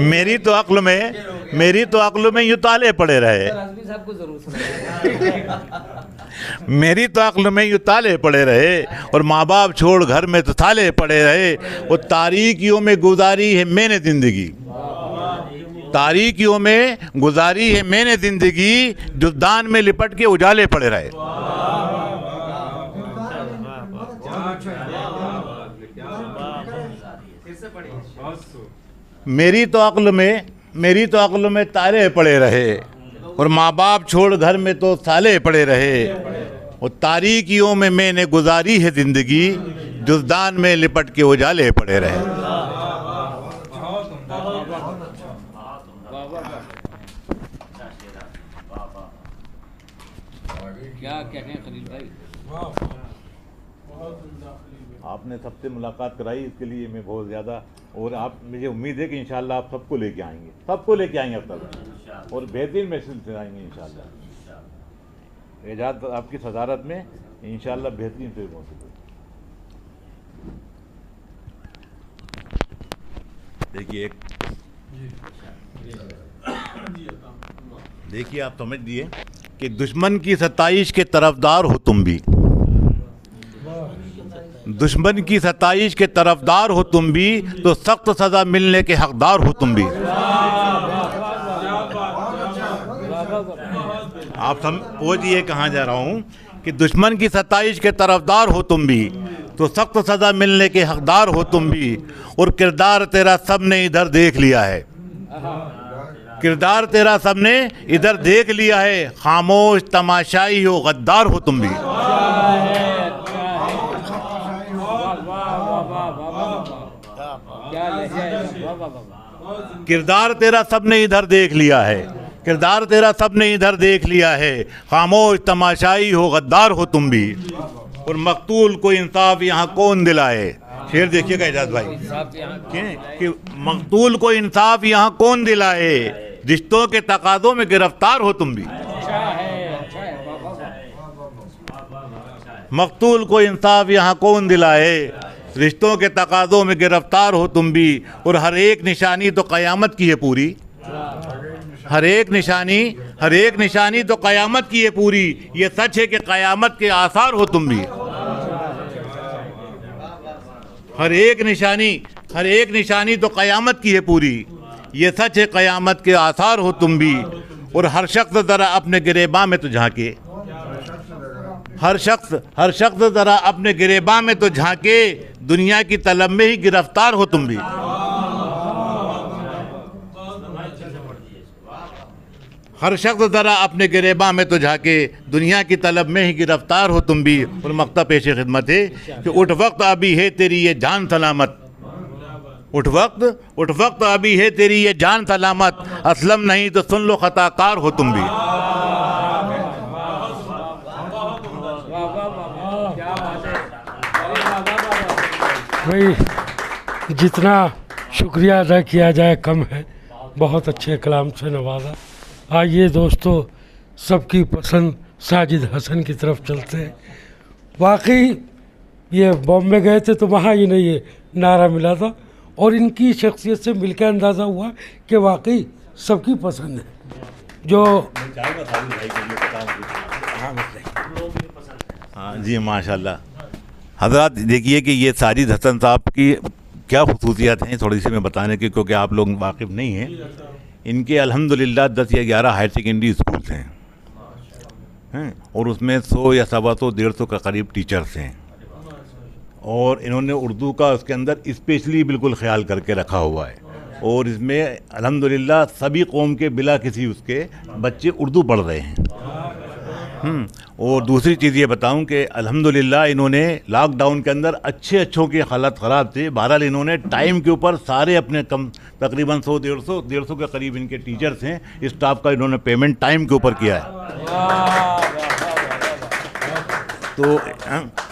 मेरी तो अक्ल में यूँ ताले पड़े रहे, मेरी तो अक्ल में यूँ ताले पड़े रहे, और माँ बाप छोड़ घर में तो ताले पड़े रहे। वो तारीकियों में गुजारी है मैंने ज़िंदगी, तारीकियों में गुजारी है मैंने ज़िंदगी, जुद्दान में लिपट के उजाले पड़े रहे। मेरी तो अक्ल में ताले पड़े रहे, और माँ बाप छोड़ घर में तो साले पड़े रहे। और तारीकियों में मैंने गुजारी है ज़िंदगी, जुज़दान में लिपट के उजाले पड़े रहे। क्या कहें खलील भाई, आपने सबसे मुलाकात कराई, इसके लिए मैं बहुत ज़्यादा, और आप, मुझे उम्मीद है कि इंशाल्लाह आप सबको लेके आएंगे अब तक, और बेहतरीन मैसेज दिलाएंगे इंशाल्लाह। एजाज आपकी सदारत में इंशाल्लाह बेहतरीन फिल्म होगी। देखिए आप समझ लिए कि दुश्मन की सताइश के तरफदार हो तुम भी, दुश्मन की सताइश के तरफदार हो तुम भी, तो सख्त सज़ा मिलने के हकदार हो तुम भी। आप समझिए कहाँ जा रहा हूँ कि दुश्मन की सताइश के तरफदार हो तुम भी, तो सख्त सज़ा मिलने के हकदार हो तुम भी। और किरदार तेरा सब ने इधर देख लिया है, किरदार तेरा सब ने इधर देख लिया है, खामोश तमाशाई हो गद्दार हो तुम भी। किरदार तेरा सब ने इधर देख लिया है, किरदार तेरा सब ने इधर देख लिया है, खामोश तमाशाई हो गद्दार हो तुम भी। और मकतूल को इंसाफ यहाँ कौन दिलाए, शेर देखिएगा एजाज भाई, कि मकतूल को इंसाफ यहाँ कौन दिलाए, रिश्तों के तकाज़ों में गिरफ्तार हो तुम भी। मकतूल को इंसाफ यहाँ कौन दिलाए, रिश्तों के तकाज़ों में गिरफ्तार हो तुम भी। और हर एक निशानी तो क़यामत की है पूरी, हर एक निशानी तो क़यामत की है पूरी। ये सच है कि क़यामत के आसार हो तुम भी। हर एक निशानी तो क़यामत की है पूरी, ये सच है क़यामत के आसार हो तुम भी। और हर शख्स ज़रा अपने गिरेबां में तो झांके, हर शख्स ज़रा अपने गिरेबां में तो झांके, दुनिया की तलब में ही गिरफ्तार हो तुम भी। हर शख्स ज़रा अपने गिरेबां में तो झांके, दुनिया की तलब में ही गिरफ्तार हो तुम भी। और मक्ता पेश खिदमत है कि उठ वक्त अभी है तेरी ये जान सलामत, उठ वक्त अभी है तेरी ये जान सलामत, असलम नहीं तो सुन लो खताकार हो तुम भी। भाई जितना शुक्रिया अदा किया जाए कम है, बहुत अच्छे कलाम से नवाजा। आइए दोस्तों, सबकी पसंद साजिद हसन की तरफ चलते हैं। वाकई ये बॉम्बे गए थे तो वहाँ ही नहीं ये नारा मिला था, और इनकी शख्सियत से मिलकर अंदाज़ा हुआ कि वाकई सबकी पसंद है। जो हाँ जी माशाल्लाह। हज़रात देखिए कि ये साजिद हसन साहब की क्या खुसूसियात हैं थोड़ी सी मैं बताने की, क्योंकि आप लोग वाकिफ़ नहीं हैं। इनके अल्हम्दुलिल्लाह 10 या 11 हायर सेकेंडरी स्कूल्स हैं, और उसमें 100 या 125 150 के करीब टीचर्स हैं। और इन्होंने उर्दू का उसके अंदर स्पेशली बिल्कुल ख्याल करके रखा हुआ है, और इसमें अल्हम्दुलिल्लाह सभी कौम के बिला किसी उसके बच्चे उर्दू पढ़ रहे हैं। और दूसरी चीज़ ये बताऊं कि अल्हम्दुलिल्लाह इन्होंने लॉकडाउन के अंदर अच्छों की हालत ख़राब थी, बहरहाल इन्होंने टाइम के ऊपर सारे अपने कम तकरीबन 100-150 के करीब इनके टीचर्स हैं, स्टाफ का इन्होंने पेमेंट टाइम के ऊपर किया है। तो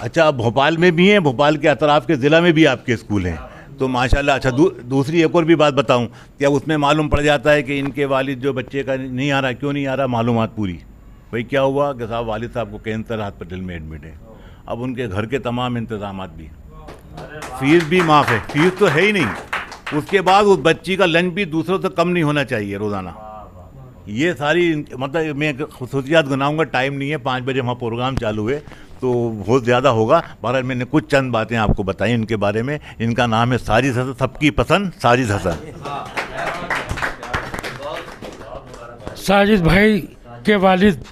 अच्छा, भोपाल में भी हैं, भोपाल के अतराफ़ के ज़िला में भी आपके स्कूल हैं, तो माशाल्लाह। अच्छा, दूसरी एक और भी बात बताऊं, क्या उसमें मालूम पड़ जाता है कि इनके वालिद जो बच्चे का नहीं आ रहा, क्यों नहीं आ रहा, मालूमात पूरी भाई क्या हुआ कि साहब वालिद साहब को कैंसर हॉस्पिटल में एडमिट है, अब उनके घर के तमाम इंतजामात भी, फीस भी माफ़ है, फीस तो है ही नहीं, उसके बाद उस बच्ची का लंच भी दूसरों से कम नहीं होना चाहिए रोज़ाना। ये सारी मतलब मैं खसूसियात गिनाऊंगा, टाइम नहीं है, 5 बजे वहाँ प्रोग्राम चालू है तो बहुत ज़्यादा होगा। बहरहाल मैंने कुछ चंद बातें आपको बताई इनके बारे में। इनका नाम है साजिद हसन, सबकी पसंद साजिद हसन। साजिद भाई के वालिद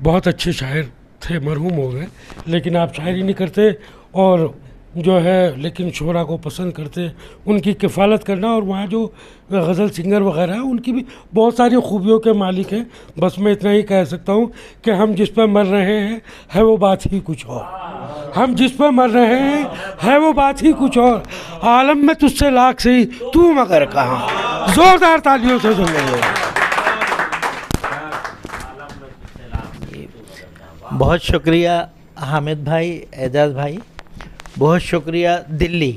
बहुत अच्छे शायर थे, मरहूम हो गए, लेकिन आप शायरी नहीं करते और जो है लेकिन शोरा को पसंद करते, उनकी किफ़ालत करना, और वहाँ जो गज़ल सिंगर वगैरह हैं उनकी भी बहुत सारी खूबियों के मालिक हैं। बस मैं इतना ही कह सकता हूँ कि हम जिस पर मर रहे हैं है वो बात ही कुछ और, हम जिस पर मर रहे हैं है वो बात ही कुछ और, आलम में तुझसे लाख सही तू मगर कहाँ। ज़ोरदार तालियों से सुनिए। बहुत शुक्रिया हामिद भाई, एजाज़ भाई, बहुत शुक्रिया दिल्ली,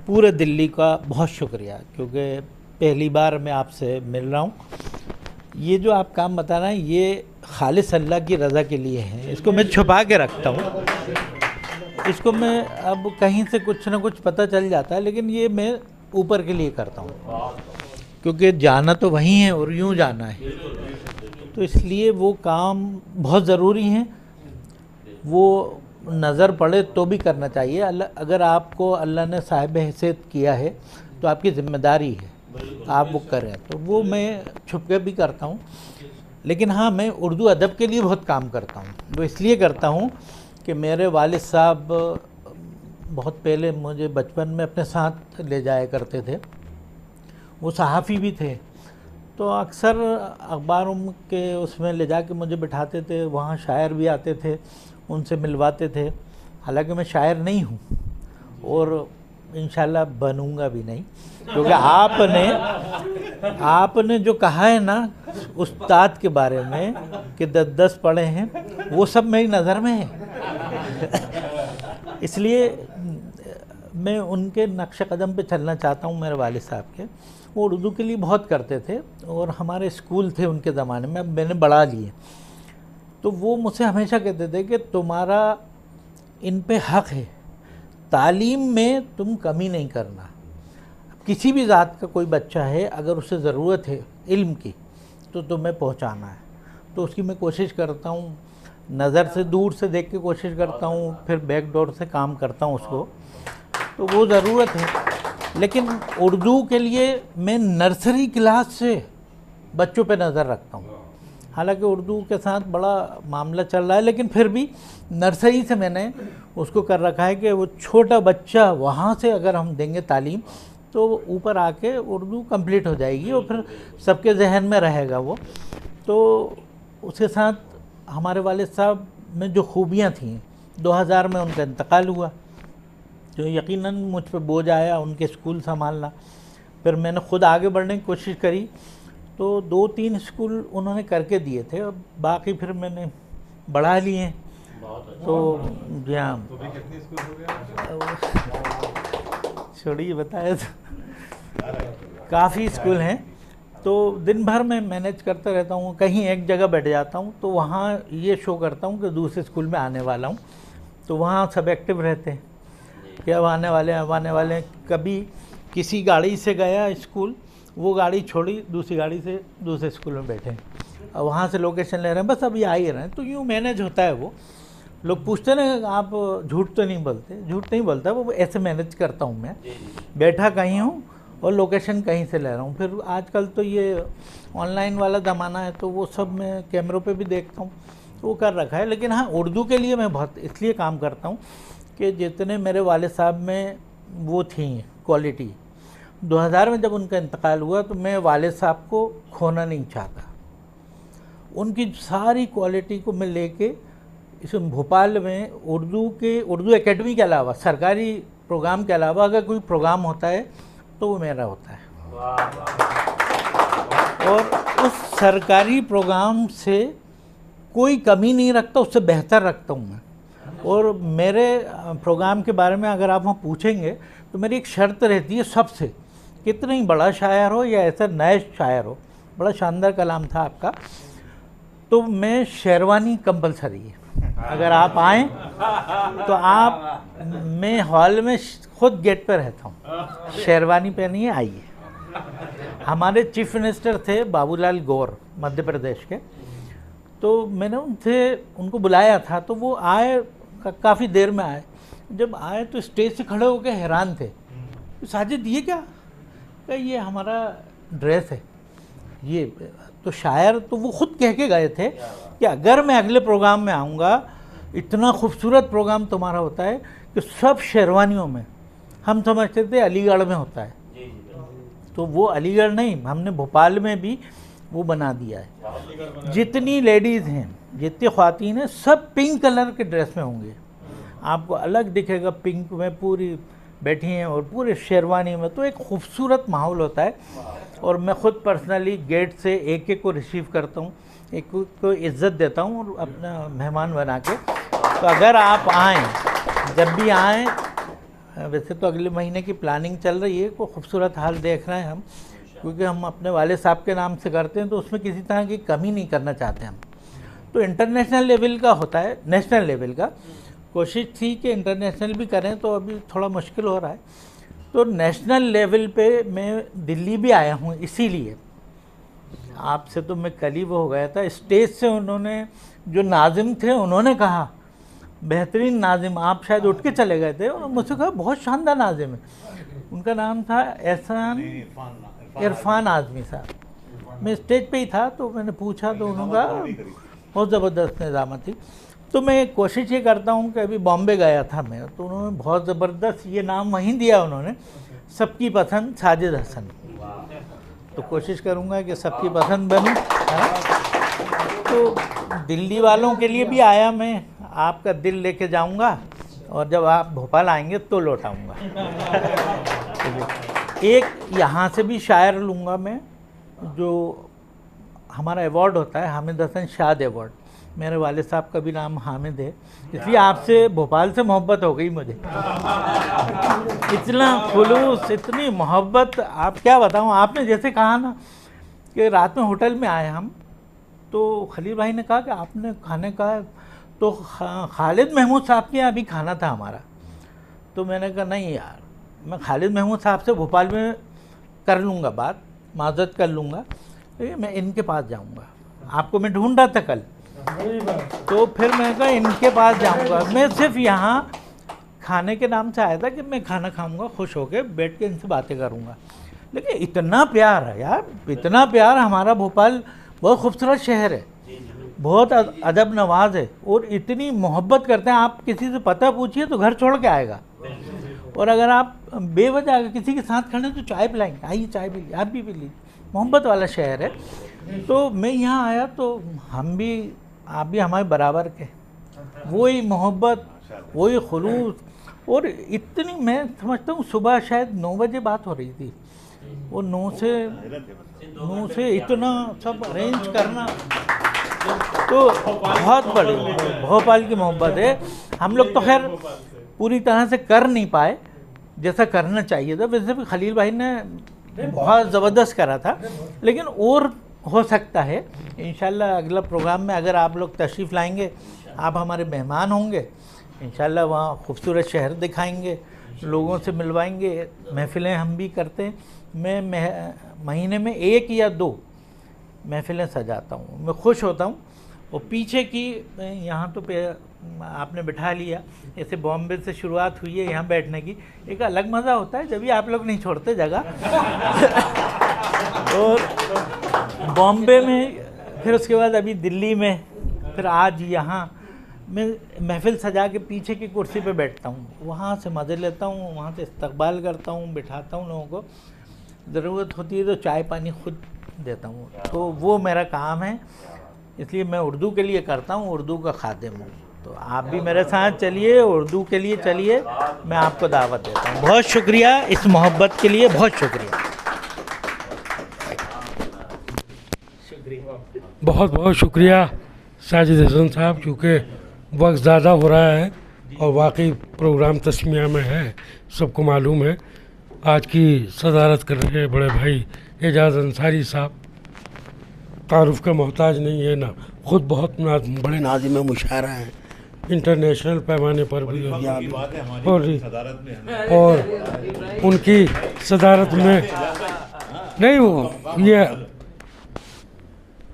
पूरे दिल्ली का बहुत शुक्रिया, क्योंकि पहली बार मैं आपसे मिल रहा हूँ। ये जो आप काम बता रहे हैं ये खालिस अल्लाह की रज़ा के लिए है, इसको मैं छुपा के रखता हूँ, इसको मैं अब कहीं से कुछ ना कुछ पता चल जाता है, लेकिन ये मैं ऊपर के लिए करता हूँ, क्योंकि जाना तो वहीं है और यूँ जाना है, तो इसलिए वो काम बहुत ज़रूरी हैं, वो नज़र पड़े तो भी करना चाहिए। अगर आपको अल्लाह ने साहिब हैसियत किया है तो आपकी ज़िम्मेदारी है आप वो करें, तो वो मैं छुप के भी करता हूँ। लेकिन हाँ, मैं उर्दू अदब के लिए बहुत काम करता हूँ। वो इसलिए करता हूँ कि मेरे वालिद साहब बहुत पहले मुझे बचपन में अपने साथ ले जाया करते थे, वो सहाफ़ी भी थे, तो अक्सर अखबारों के उसमें ले जा के मुझे बिठाते थे, वहाँ शायर भी आते थे, उनसे मिलवाते थे। हालांकि मैं शायर नहीं हूँ और इंशाल्लाह बनूंगा भी नहीं, क्योंकि आपने जो कहा है ना उस्ताद के बारे में कि 10 पढ़े हैं, वो सब मेरी नज़र में है। इसलिए मैं उनके नक्श कदम पे चलना चाहता हूँ। मेरे वालिद साहब के वो उर्दू के लिए बहुत करते थे और हमारे स्कूल थे उनके ज़माने में, अब मैंने बढ़ा लिए, तो वो मुझसे हमेशा कहते थे कि तुम्हारा इन पे हक़ है, तालीम में तुम कमी नहीं करना। किसी भी ज़ात का कोई बच्चा है, अगर उसे ज़रूरत है इल्म की तो तुम्हें पहुंचाना है, तो उसकी मैं कोशिश करता हूँ, नज़र से दूर से देख के कोशिश करता हूँ, फिर बैक डोर से काम करता हूँ उसको, तो वो ज़रूरत है। लेकिन उर्दू के लिए मैं नर्सरी क्लास से बच्चों पे नज़र रखता हूँ। हालांकि उर्दू के साथ बड़ा मामला चल रहा है, लेकिन फिर भी नर्सरी से मैंने उसको कर रखा है कि वो छोटा बच्चा वहाँ से अगर हम देंगे तालीम तो ऊपर आके उर्दू कंप्लीट हो जाएगी और फिर सबके जहन में रहेगा वो। तो उसके साथ हमारे वालिद साहब में जो खूबियाँ थीं, 2000 में उनका इंतकाल हुआ, जो यकीनन मुझ पर बोझ आया उनके स्कूल संभालना। फिर मैंने ख़ुद आगे बढ़ने की कोशिश करी, तो 2-3 स्कूल उन्होंने करके दिए थे और बाकी फिर मैंने बढ़ा लिए। तो जी हाँ, छोड़िए बताया तो काफ़ी स्कूल हैं, तो दिन भर मैं मैनेज करता रहता हूँ। कहीं एक जगह बैठ जाता हूँ तो वहाँ ये शो करता हूँ कि दूसरे स्कूल में आने वाला हूँ, तो वहाँ सब एक्टिव रहते हैं कि अब आने वाले हैं। कभी किसी गाड़ी से गया स्कूल, वो गाड़ी छोड़ी, दूसरी गाड़ी से दूसरे स्कूल में बैठे, और वहाँ से लोकेशन ले रहे हैं, बस अभी आ ही रहे हैं, तो यूँ मैनेज होता है। वो लोग पूछते ना आप झूठ तो नहीं बोलते, झूठ नहीं बोलता, वो ऐसे मैनेज करता हूँ मैं, बैठा कहीं हूँ और लोकेशन कहीं से ले रहा हूँ। फिर आजकल तो ये ऑनलाइन वाला ज़माना है, तो वो सब मैं कैमरों पे भी देखता हूँ, वो कर रखा है। लेकिन हाँ, उर्दू के लिए मैं बहुत इसलिए काम करता हूँ कि जितने मेरे वालिद साहब में वो थी क्वालिटी, 2000 में जब उनका इंतकाल हुआ तो मैं वालिद साहब को खोना नहीं चाहता। उनकी सारी क्वालिटी को मैं लेके इस भोपाल में उर्दू एकेडमी के अलावा, सरकारी प्रोग्राम के अलावा अगर कोई प्रोग्राम होता है तो वो मेरा होता है। और उस सरकारी प्रोग्राम से कोई कमी नहीं रखता, उससे बेहतर रखता हूँ मैं। और मेरे प्रोग्राम के बारे में अगर आप वहाँ पूछेंगे तो मेरी एक शर्त रहती है सबसे, कितना ही बड़ा शायर हो या ऐसा नए शायर हो, बड़ा शानदार कलाम था आपका, तो मैं शेरवानी कंपलसरी है। अगर आप आएँ तो आप, मैं हॉल में खुद गेट पर रहता हूँ, शेरवानी पहनिए आइए। हमारे चीफ मिनिस्टर थे बाबूलाल गौर, मध्य प्रदेश के, तो मैंने उनको बुलाया था, तो वो आए, काफ़ी देर में आए। जब आए तो स्टेज से खड़े होकर हैरान थे, साजिद ये क्या? ये हमारा ड्रेस है। ये तो शायर तो वो खुद कह के गए थे कि अगर मैं अगले प्रोग्राम में आऊँगा, इतना खूबसूरत प्रोग्राम तुम्हारा होता है कि सब शेरवानियों में, हम समझते थे अलीगढ़ में होता है, तो वो अलीगढ़ नहीं, हमने भोपाल में भी वो बना दिया है। जितनी लेडीज़ हैं, जितनी ख्वातीन हैं, सब पिंक कलर के ड्रेस में होंगे, आपको अलग दिखेगा, पिंक में पूरी बैठी हैं और पूरे शेरवानी में, तो एक खूबसूरत माहौल होता है। और मैं ख़ुद पर्सनली गेट से एक एक को रिसीव करता हूँ, एक को इज़्ज़त देता हूँ और अपना मेहमान बना के। तो अगर आप आएँ, जब भी आएँ, वैसे तो अगले महीने की प्लानिंग चल रही है, कोई खूबसूरत हाल देख रहे हैं हम, क्योंकि हम अपने वाले साहब के नाम से करते हैं, तो उसमें किसी तरह की कमी नहीं करना चाहते हम। तो इंटरनेशनल लेवल का होता है, नेशनल लेवल का कोशिश थी कि इंटरनेशनल भी करें, तो अभी थोड़ा मुश्किल हो रहा है। तो नेशनल लेवल पे मैं दिल्ली भी आया हूँ, इसीलिए आपसे तो मैं कल ही वो हो गया था। स्टेज से उन्होंने, जो नाजिम थे, उन्होंने कहा बेहतरीन नाजिम, आप शायद उठ के चले गए थे, और मुझसे कहा बहुत शानदार नाजिम है। उनका नाम था एहसान इरफान आज़मी साहब। मैं स्टेज पे ही था, तो मैंने पूछा, तो उन्होंने कहा बहुत ज़बरदस्त निज़ामत थी। तो मैं कोशिश ये करता हूँ कि अभी बॉम्बे गया था मैं, तो उन्होंने बहुत ज़बरदस्त ये नाम वहीं दिया उन्होंने, सबकी पसंद साजिद हसन। तो कोशिश करूँगा कि सबकी पसंद बनूँ। तो दिल्ली वालों के लिए भी आया मैं, आपका दिल लेके जाऊँगा, और जब आप भोपाल आएंगे तो लौट आऊँगा। एक यहाँ से भी शायर लूँगा मैं, जो हमारा अवार्ड होता है हामिद हसन शाद अवार्ड, मेरे वाले साहब का भी नाम हामिद है, इसलिए आपसे, भोपाल से मोहब्बत हो गई मुझे। इतना खुलूस, इतनी मोहब्बत, आप क्या बताऊँ। आपने जैसे कहा ना कि रात में होटल में आए हम, तो खलील भाई ने कहा कि आपने खाने का, तो खालिद महमूद साहब के यहाँ भी खाना था हमारा। तो मैंने कहा नहीं यार, मैं खालिद महमूद साहब से भोपाल में कर लूँगा बात, माजरत कर लूँगा, मैं इनके पास जाऊँगा। आपको मैं ढूंढ रहा था कल, तो फिर मैं कहा इनके पास जाऊँगा। मैं सिर्फ यहाँ खाने के नाम से आया था कि मैं खाना खाऊँगा, खुश होकर बैठ के इनसे बातें करूँगा। लेकिन इतना प्यार है यार, इतना प्यार। हमारा भोपाल बहुत खूबसूरत शहर है, बहुत अदब नवाज है, और इतनी मोहब्बत करते हैं। आप किसी से पता पूछिए तो घर छोड़ के आएगा, और अगर आप बेवजह किसी के साथ खड़े तो चाय पिलाएंगे, आइए चाय पी लीजिए, आप भी पी लीजिए। मोहब्बत वाला शहर है। तो मैं यहाँ आया तो हम भी, आप भी हमारे बराबर के, वही मोहब्बत, वही खुलूस। और इतनी, मैं समझता हूँ सुबह शायद 9 बजे बात हो रही थी, वो 9 से इतना सब अरेंज करना, तो बहुत बड़ी भोपाल की मोहब्बत है। हम लोग तो खैर पूरी तरह से कर नहीं पाए जैसा करना चाहिए था, वैसे भी खलील भाई ने बहुत ज़बरदस्त करा था, लेकिन और हो सकता है। इंशाल्लाह अगला प्रोग्राम में अगर आप लोग तशरीफ़ लाएंगे, आप हमारे मेहमान होंगे, इंशाल्लाह वहाँ खूबसूरत शहर दिखाएंगे, लोगों से मिलवाएंगे। महफ़िलें हम भी करते हैं, मैं महीने में 1 या 2 महफ़िलें सजाता हूँ, मैं खुश होता हूँ। और पीछे की, यहाँ तो आपने बिठा लिया, ऐसे बॉम्बे से शुरुआत हुई है यहाँ बैठने की, एक अलग मज़ा होता है जब भी आप लोग नहीं छोड़ते जगह। और बॉम्बे में, फिर उसके बाद अभी दिल्ली में, फिर आज यहाँ मैं महफ़िल सजा के पीछे की कुर्सी पे बैठता हूँ, वहाँ से मज़े लेता हूँ, वहाँ से इस्तकबाल करता हूँ, बिठाता हूँ लोगों को, ज़रूरत होती है तो चाय पानी खुद देता हूँ। तो वो मेरा काम है। इसलिए मैं उर्दू के लिए करता हूँ, उर्दू का खादिम हूँ। तो आप भी मेरे साथ चलिए, उर्दू के लिए चलिए, मैं आपको दावत देता हूँ। बहुत शुक्रिया इस मोहब्बत के लिए, बहुत शुक्रिया। बहुत बहुत शुक्रिया साजिद हसन साहब, क्योंकि वक्त ज़्यादा हो रहा है और वाकई प्रोग्राम तस्मिया में है, सबको मालूम है। आज की सदारत कर रहे हैं बड़े भाई एजाज़ अंसारी साहब, तारुफ का मोहताज नहीं है ना, ख़ुद बहुत बड़े नाज़िम मुशायरा हैं, इंटरनेशनल पैमाने पर भी और उनकी सदारत में नहीं वो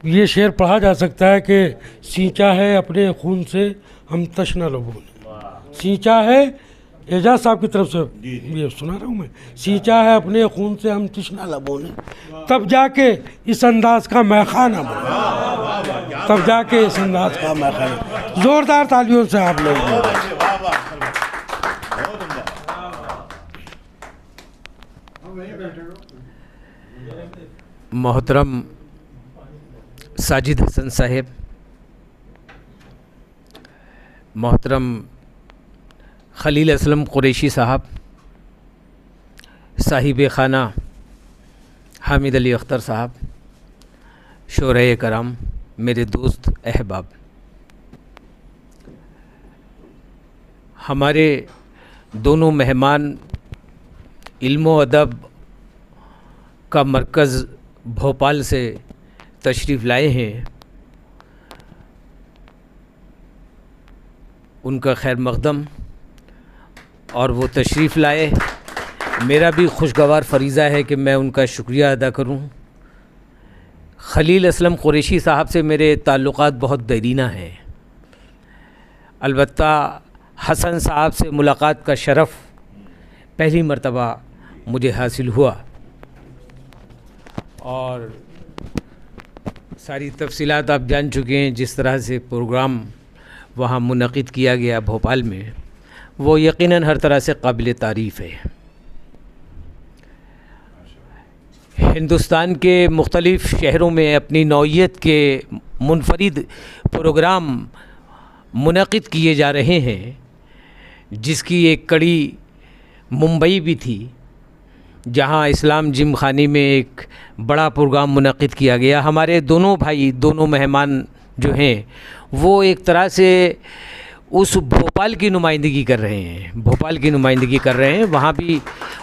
ये शेर पढ़ा जा सकता है कि सींचा है अपने खून से हम तशना लोगों ने, सींचा है एजाज साहब की तरफ से ये सुना रहा हूँ मैं, सींचा है अपने खून से हम तशना लबों ने, तब जाके इस अंदाज का मैखाना बना, तब जाके इस अंदाज का मैखाना। ज़ोरदार तालियों से आप लोग। मोहतरम साजिद हसन साहेब, मोहतरम खलील असलम कुरैशी साहब, साहिब खाना हामिद अली अख्तर साहब, शोराए करम, मेरे दोस्त अहबाब, हमारे दोनों मेहमान इल्म अदब का मरकज़ भोपाल से तशरीफ़ लाए हैं, उनका खैर मक़दम। और वो तशरीफ़ लाए, मेरा भी खुशगवार फ़रीज़ा है कि मैं उनका शुक्रिया अदा करूं। खलील असलम कुरैशी साहब से मेरे ताल्लुक़ात बहुत दरीना हैं, अलबत्ता हसन साहब से मुलाकात का शरफ़ पहली मर्तबा मुझे हासिल हुआ और सारी तफसीलात आप जान चुके हैं। जिस तरह से प्रोग्राम वहाँ मुनक़िद किया गया भोपाल में, वो यकीनन हर तरह से काबिल तारीफ़ है। हिंदुस्तान के मुख्तलिफ़ शहरों में अपनी नौइयत के मुनफरिद प्रोग्राम मुनक़िद किए जा रहे हैं, जिसकी एक कड़ी मुंबई भी थी, जहां इस्लाम जिम खानी में एक बड़ा प्रोग्राम मुनक़िद किया गया। हमारे दोनों भाई, दोनों मेहमान जो हैं, वो एक तरह से उस भोपाल की नुमाइंदगी कर रहे हैं, भोपाल की नुमाइंदगी कर रहे हैं वहाँ भी।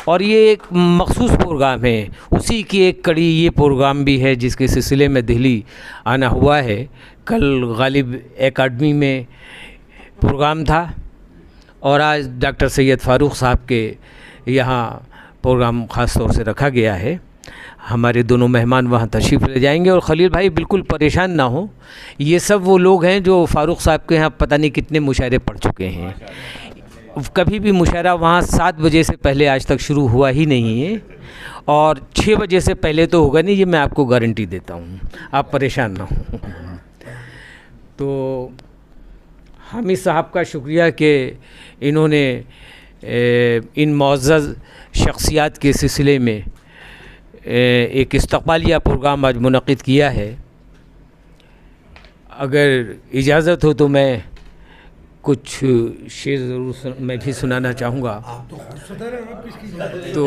और ये एक मखसूस प्रोग्राम है, उसी की एक कड़ी ये प्रोग्राम भी है जिसके सिलसिले में दिल्ली आना हुआ है। कल गालिब एकेडमी में प्रोग्राम था और आज डॉक्टर सैयद फ़ारूक साहब के यहाँ प्रोग्राम ख़ास तौर से रखा गया है। हमारे दोनों मेहमान वहाँ तशरीफ़ ले जाएंगे। और खलील भाई बिल्कुल परेशान ना हो, ये सब वो लोग हैं जो फ़ारूक साहब के यहाँ पता नहीं कितने मुशायरे पढ़ चुके हैं। कभी भी मुशायरा वहाँ 7 बजे से पहले आज तक शुरू हुआ ही नहीं है और 6 बजे से पहले तो होगा नहीं, ये मैं आपको गारंटी देता हूँ, आप परेशान ना हो। तो हामिद साहब का शुक्रिया कि इन्होंने इन मुअज़्ज़ज़ शख्सियात के सिलसिले में एक इस्तक़बालिया प्रोग्राम आज मुनक़िद किया है। अगर इजाज़त हो तो मैं कुछ शेर ज़रूर मैं भी सुनाना चाहूँगा। तो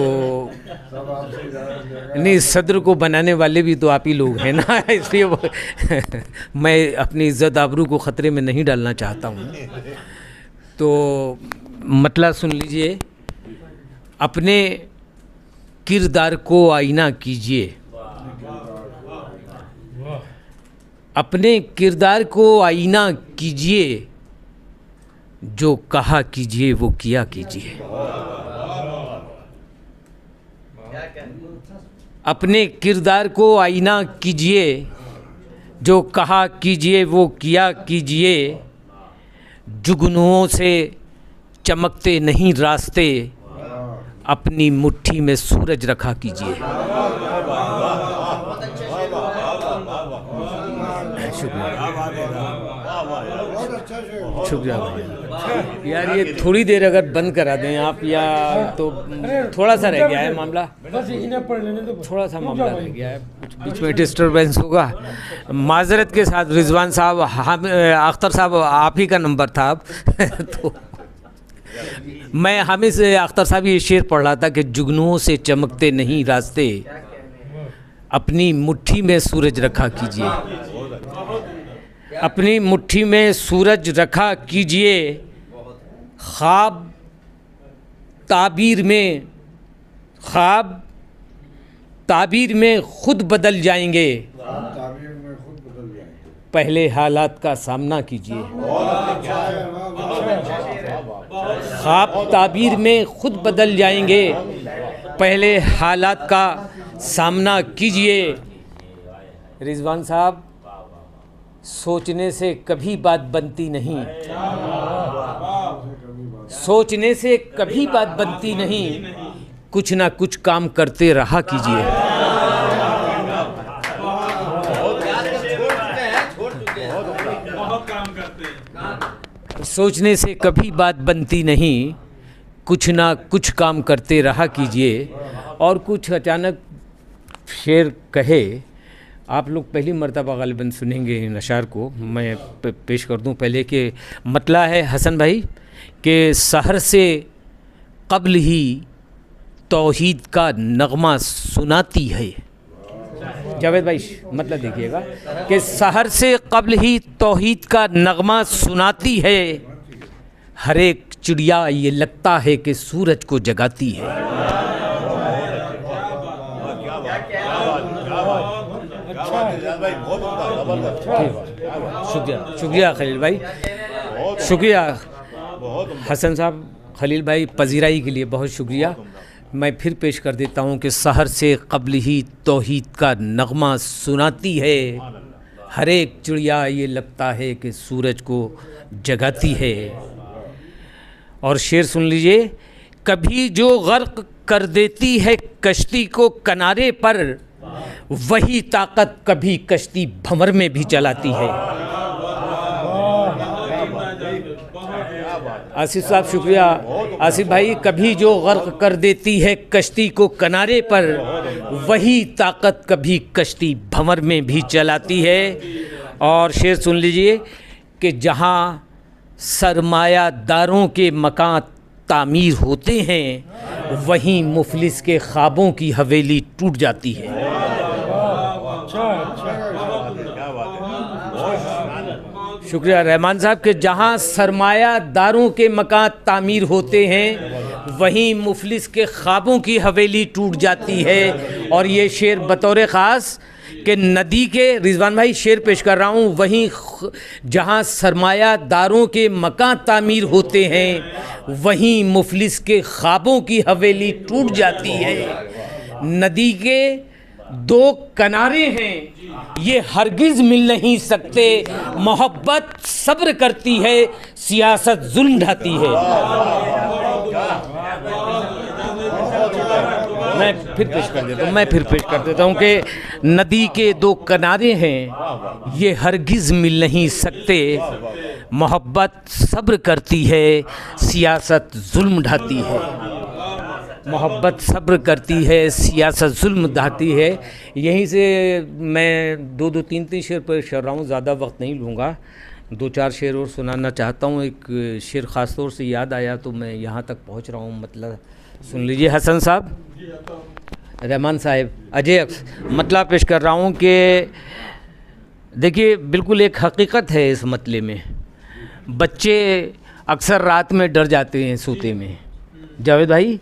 नहीं, सदर को बनाने वाले भी तो आप ही लोग हैं ना, इसलिए मैं अपनी इज़्ज़त आबरू को ख़तरे में नहीं डालना चाहता हूँ। तो मतलब सुन लीजिए, अपने किरदार को आईना कीजिए, अपने किरदार को आईना कीजिए, जो कहा कीजिए वो किया कीजिए। अपने किरदार को आईना कीजिए, जो कहा कीजिए वो किया कीजिए। जुगनुओं से चमकते नहीं रास्ते, अपनी मुट्ठी में सूरज रखा कीजिए। शुक्रिया भाई। यार ये थोड़ी देर अगर बंद करा दें आप, या तो थोड़ा सा रह गया है मामला, बस इन्हें पढ़ लेने दो। थोड़ा सा मामला रह गया है, कुछ बीच में डिस्टर्बेंस होगा, माजरत के साथ। रिजवान साहब, अख्तर साहब आप ही का नंबर था अब तो मैं हामिद से अख्तर साहब ये शेर पढ़ रहा था कि जुगनुओं से चमकते नहीं रास्ते, अपनी मुट्ठी में सूरज रखा कीजिए, अपनी मुट्ठी में सूरज रखा कीजिए, ख्वाब ताबीर में खुद बदल जाएंगे, पहले हालात का सामना कीजिए। ख्वाब ताबीर में खुद बदल जाएंगे, पहले हालात का सामना कीजिए। रिजवान साहब, सोचने से कभी बात बनती नहीं, सोचने से कभी बात बनती नहीं, कुछ ना कुछ काम करते रहा कीजिए। सोचने से कभी बात बनती नहीं, कुछ ना कुछ काम करते रहा कीजिए। और कुछ अचानक शेर कहे, आप लोग पहली मर्तबा गालिबन सुनेंगे इन अशार को, मैं पेश कर दूं पहले कि मतला है हसन भाई कि सहर से कब्ल ही तौहीद का नगमा सुनाती है। जावेद भाई मतलब देखिएगा कि सहर से कब्ल ही तौहीद का नगमा सुनाती है, हर एक चिड़िया ये लगता है कि सूरज को जगाती है। शुक्रिया खलील भाई, शुक्रिया हसन साहब, खलील भाई पजीराई के लिए बहुत शुक्रिया। मैं फिर पेश कर देता हूँ कि सहर से कब्ल ही तौहीद का नगमा सुनाती है, हर एक चिड़िया ये लगता है कि सूरज को जगाती है। और शेर सुन लीजिए, कभी जो गर्क कर देती है कश्ती को किनारे पर, वही ताकत कभी कश्ती भंवर में भी चलाती है। आसिफ साहब शुक्रिया। आसिफ भाई, कभी जो गर्क कर देती है कश्ती को किनारे पर, वही ताकत कभी कश्ती भंवर में भी चलाती है। और शेर सुन लीजिए कि जहाँ सरमायादारों के मकान तामीर होते हैं, वहीं मुफलिस के ख्वाबों की हवेली टूट जाती है। शुक्रिया रहमान साहब कि जहाँ सरमायादारों के मकान तामीर होते हैं, वहीं मुफलिस के ख्वाबों की हवेली टूट जाती है। और ये शेर बतौर ख़ास कि नदी के, रिजवान भाई शेर पेश कर रहा हूँ, वहीं जहाँ सरमायादारों के मकान तामीर होते हैं, वहीं मुफलिस के ख्वाबों की हवेली टूट जाती है। नदी के दो किनारे हैं, ये हरगिज़ मिल नहीं सकते, मोहब्बत सब्र करती है, सियासत जुल्म ढाती है। मैं फिर पेश कर देता हूँ कि नदी के दो किनारे हैं, ये हरगिज़ मिल नहीं सकते, मोहब्बत सब्र करती है, सियासत जुल्म ढाती है। मोहब्बत सब्र करती है, सियासत जुल्म ढाती है। यहीं से मैं दो तीन शेर पेश कर रहा हूँ, ज़्यादा वक्त नहीं लूँगा, दो चार शेर और सुनाना चाहता हूँ। एक शेर ख़ास तौर से याद आया तो मैं यहाँ तक पहुँच रहा हूँ, मतलब सुन लीजिए हसन साहब, रहमान साहब, अजय मतलब पेश कर रहा हूँ कि देखिए बिल्कुल एक हकीकत है इस मतले में। बच्चे अक्सर रात में डर जाते हैं सोते में। जावेद भाई,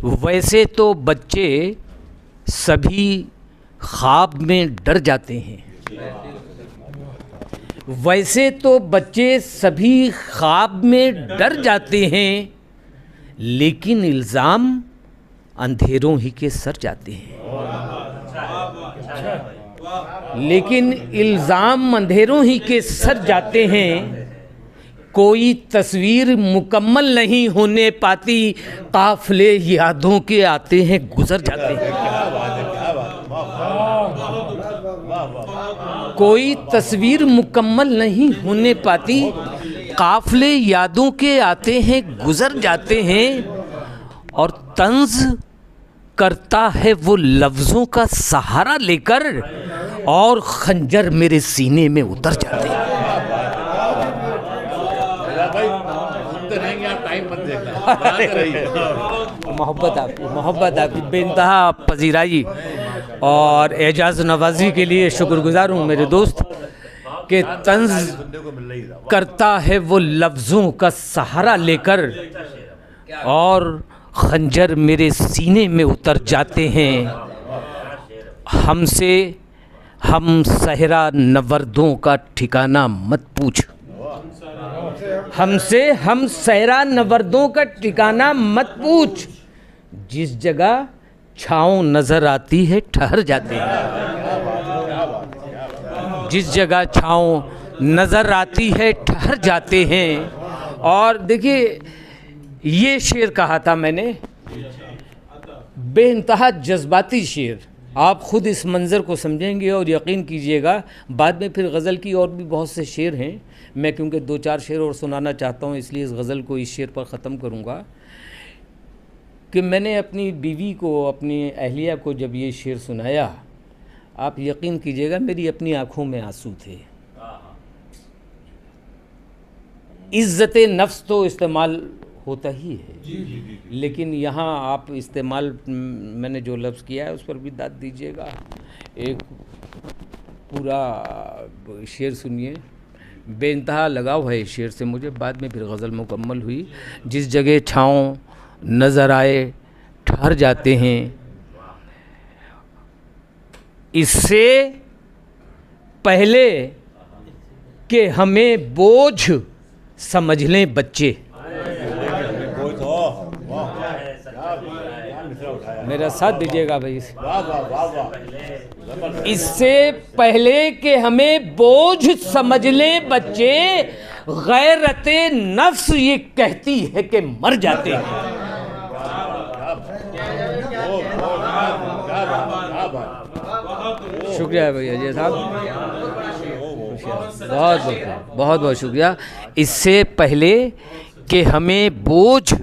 वैसे तो बच्चे सभी ख्वाब में डर जाते हैं, वैसे तो बच्चे सभी ख्वाब में डर जाते हैं, लेकिन इल्ज़ाम अंधेरों ही के सर जाते हैं। लेकिन इल्ज़ाम अंधेरों ही के सर जाते हैं, कोई तस्वीर मुकम्मल नहीं होने पाती, काफ़िले यादों के आते हैं गुजर जाते हैं। कोई तस्वीर मुकम्मल नहीं होने पाती, काफले यादों के आते हैं गुजर जाते हैं, और तंज करता है वो लफ्ज़ों का सहारा लेकर, और खंजर मेरे सीने में उतर जाते हैं। मोहब्बत आपकी बेइंतहा पजीराई और एजाज़ नवाजी के लिए शुक्रगुजार हूँ मेरे दोस्त, कि तंज करता है वो लफ्ज़ों का सहारा लेकर, और खंजर मेरे सीने में उतर जाते हैं। हमसे हम सहरा नवरदों का ठिकाना मत पूछ, हमसे हम सहरा नवरदों का ठिकाना मत पूछ, जिस जगह छाँव नज़र आती है ठहर जाते हैं। जिस जगह छाँव नज़र आती है ठहर जाते हैं। और देखिए ये शेर कहा था मैंने, बेइंतहा जज्बाती शेर। आप ख़ुद इस मंज़र को समझेंगे और यकीन कीजिएगा, बाद में फिर गज़ल की और भी बहुत से शेर हैं। मैं क्योंकि 2-4 शेर और सुनाना चाहता हूँ, इसलिए इस गज़ल को इस शेर पर ख़त्म करूँगा कि मैंने अपनी बीवी को, अपनी अहलिया को जब ये शेर सुनाया, आप यकीन कीजिएगा मेरी अपनी आँखों में आंसू थे। इज़्ज़त नफ्स तो इस्तेमाल होता ही है, लेकिन यहाँ आप इस्तेमाल, मैंने जो लफ्ज़ किया है उस पर भी दाद दीजिएगा। एक पूरा शेर सुनिए, बेइंतहा लगाव है इस शेर से मुझे, बाद में फिर गज़ल मुकम्मल हुई। जिस जगह छाँव नज़र आए ठहर जाते हैं, इससे पहले कि हमें बोझ समझ लें बच्चे। मेरा साथ दीजिएगा भाई। इससे पहले कि हमें बोझ समझ लें बच्चे, गैरते नफ्स ये कहती है कि मर जाते हैं। शुक्रिया भैया जी साहब, बहुत बहुत शुक्रिया। इससे पहले कि हमें बोझ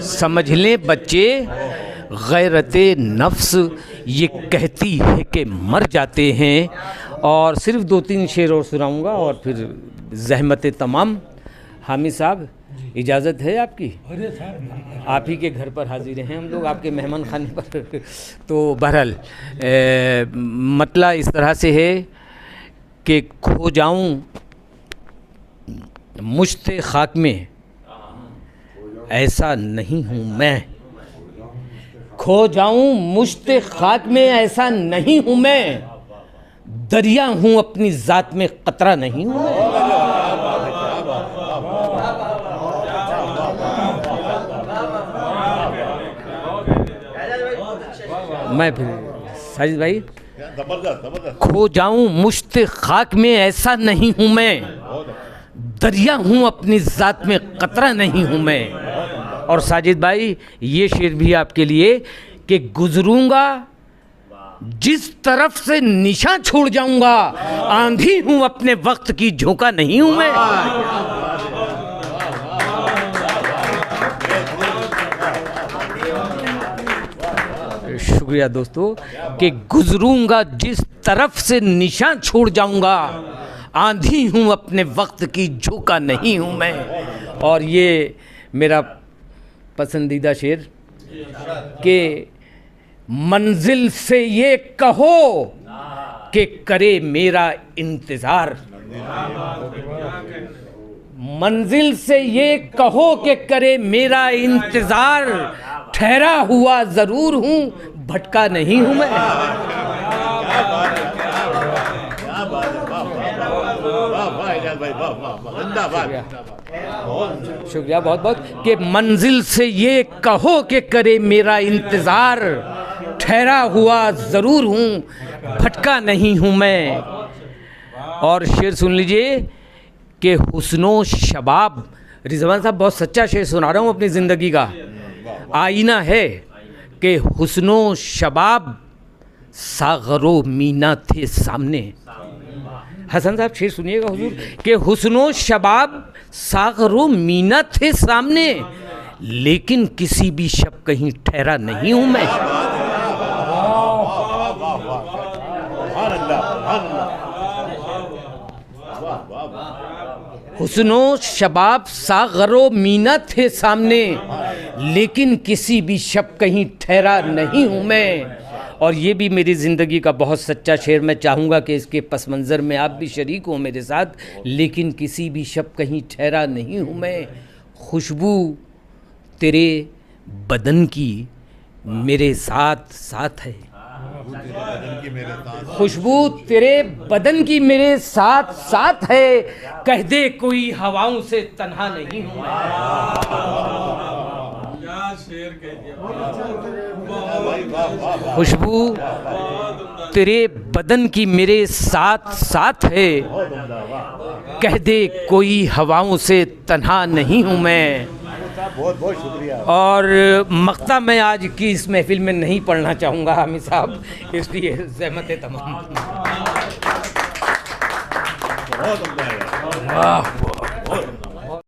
समझ लें बच्चे, गैरते नफ्स ये कहती है कि मर जाते हैं। और सिर्फ 2-3 शेर और सुनाऊंगा और फिर ज़हमत तमाम। हामिद साहब इजाज़त है आपकी? अरे साहब आप ही के घर पर हाजिर हैं हम लोग, आपके मेहमान खाने पर। तो बहरहाल मतला इस तरह से है कि खो जाऊं मुश्ते खाक में, ऐसा नहीं हूँ मैं। खो जाऊं मुश्ते खाक में, ऐसा नहीं हूँ मैं। दरिया हूँ अपनी ज़ात में, कतरा नहीं हूँ मैं फिर साजिद भाई, खो जाऊं मुश्ते खाक में, ऐसा नहीं हूँ मैं। दरिया हूँ अपनी ज़ात में, कतरा नहीं हूँ मैं। और साजिद भाई ये शेर भी आपके लिए कि गुजरूंगा जिस तरफ से निशान छोड़ जाऊंगा, आंधी हूँ अपने वक्त की, झोंका नहीं हूँ मैं। शुक्रिया दोस्तों। कि गुजरूंगा जिस तरफ से निशान छोड़ जाऊंगा, आंधी हूँ अपने वक्त की, झोंका नहीं हूँ मैं। और ये मेरा पसंदीदा शेर कि मंजिल से ये कहो कि करे मेरा इंतज़ार। मंजिल से ये कहो कि करे मेरा इंतज़ार। ठहरा हुआ ज़रूर हूँ, भटका नहीं हूँ मैं। शुक्रिया बहुत बहुत। कि मंजिल से ये कहो कि करे मेरा इंतज़ार। ठहरा हुआ ज़रूर हूँ, भटका नहीं हूँ मैं। और शेर सुन लीजिए कि हुस्नो शबाब। रिजवान साहब बहुत सच्चा शेर सुना रहा हूँ अपनी ज़िंदगी का। आईना है कि हुस्नो शबाब, सागरो मीना थे सामने। हसन साहब शेर सुनिएगा हुजूर कि हुस्नो शबाब सागरो मीना थे सामने, लेकिन किसी भी शब कहीं ठहरा नहीं हूं मैं। हुस्नो शबाब सागरो मीना थे सामने, लेकिन किसी भी शब कहीं ठहरा नहीं हूँ मैं। और ये भी मेरी ज़िंदगी का बहुत सच्चा शेर, मैं चाहूँगा कि इसके पस मंज़र में आप भी शरीक हो मेरे साथ। लेकिन किसी भी शब कहीं ठहरा नहीं हूँ मैं, खुशबू तेरे बदन की मेरे साथ साथ है। खुशबू तेरे बदन की मेरे साथ साथ है, कह दे कोई हवाओं से तन्हा नहीं हूँ मैं। खुशबू तेरे बदन की मेरे साथ साथ है, कह दे कोई हवाओं से तन्हा नहीं हूँ मैं। बहुत बहुत शुक्रिया। और मक्ता मैं आज की इस महफिल में नहीं पढ़ना चाहूँगा हामिद साहब, इसलिए ज़हमत तमाम। बहुत वाह।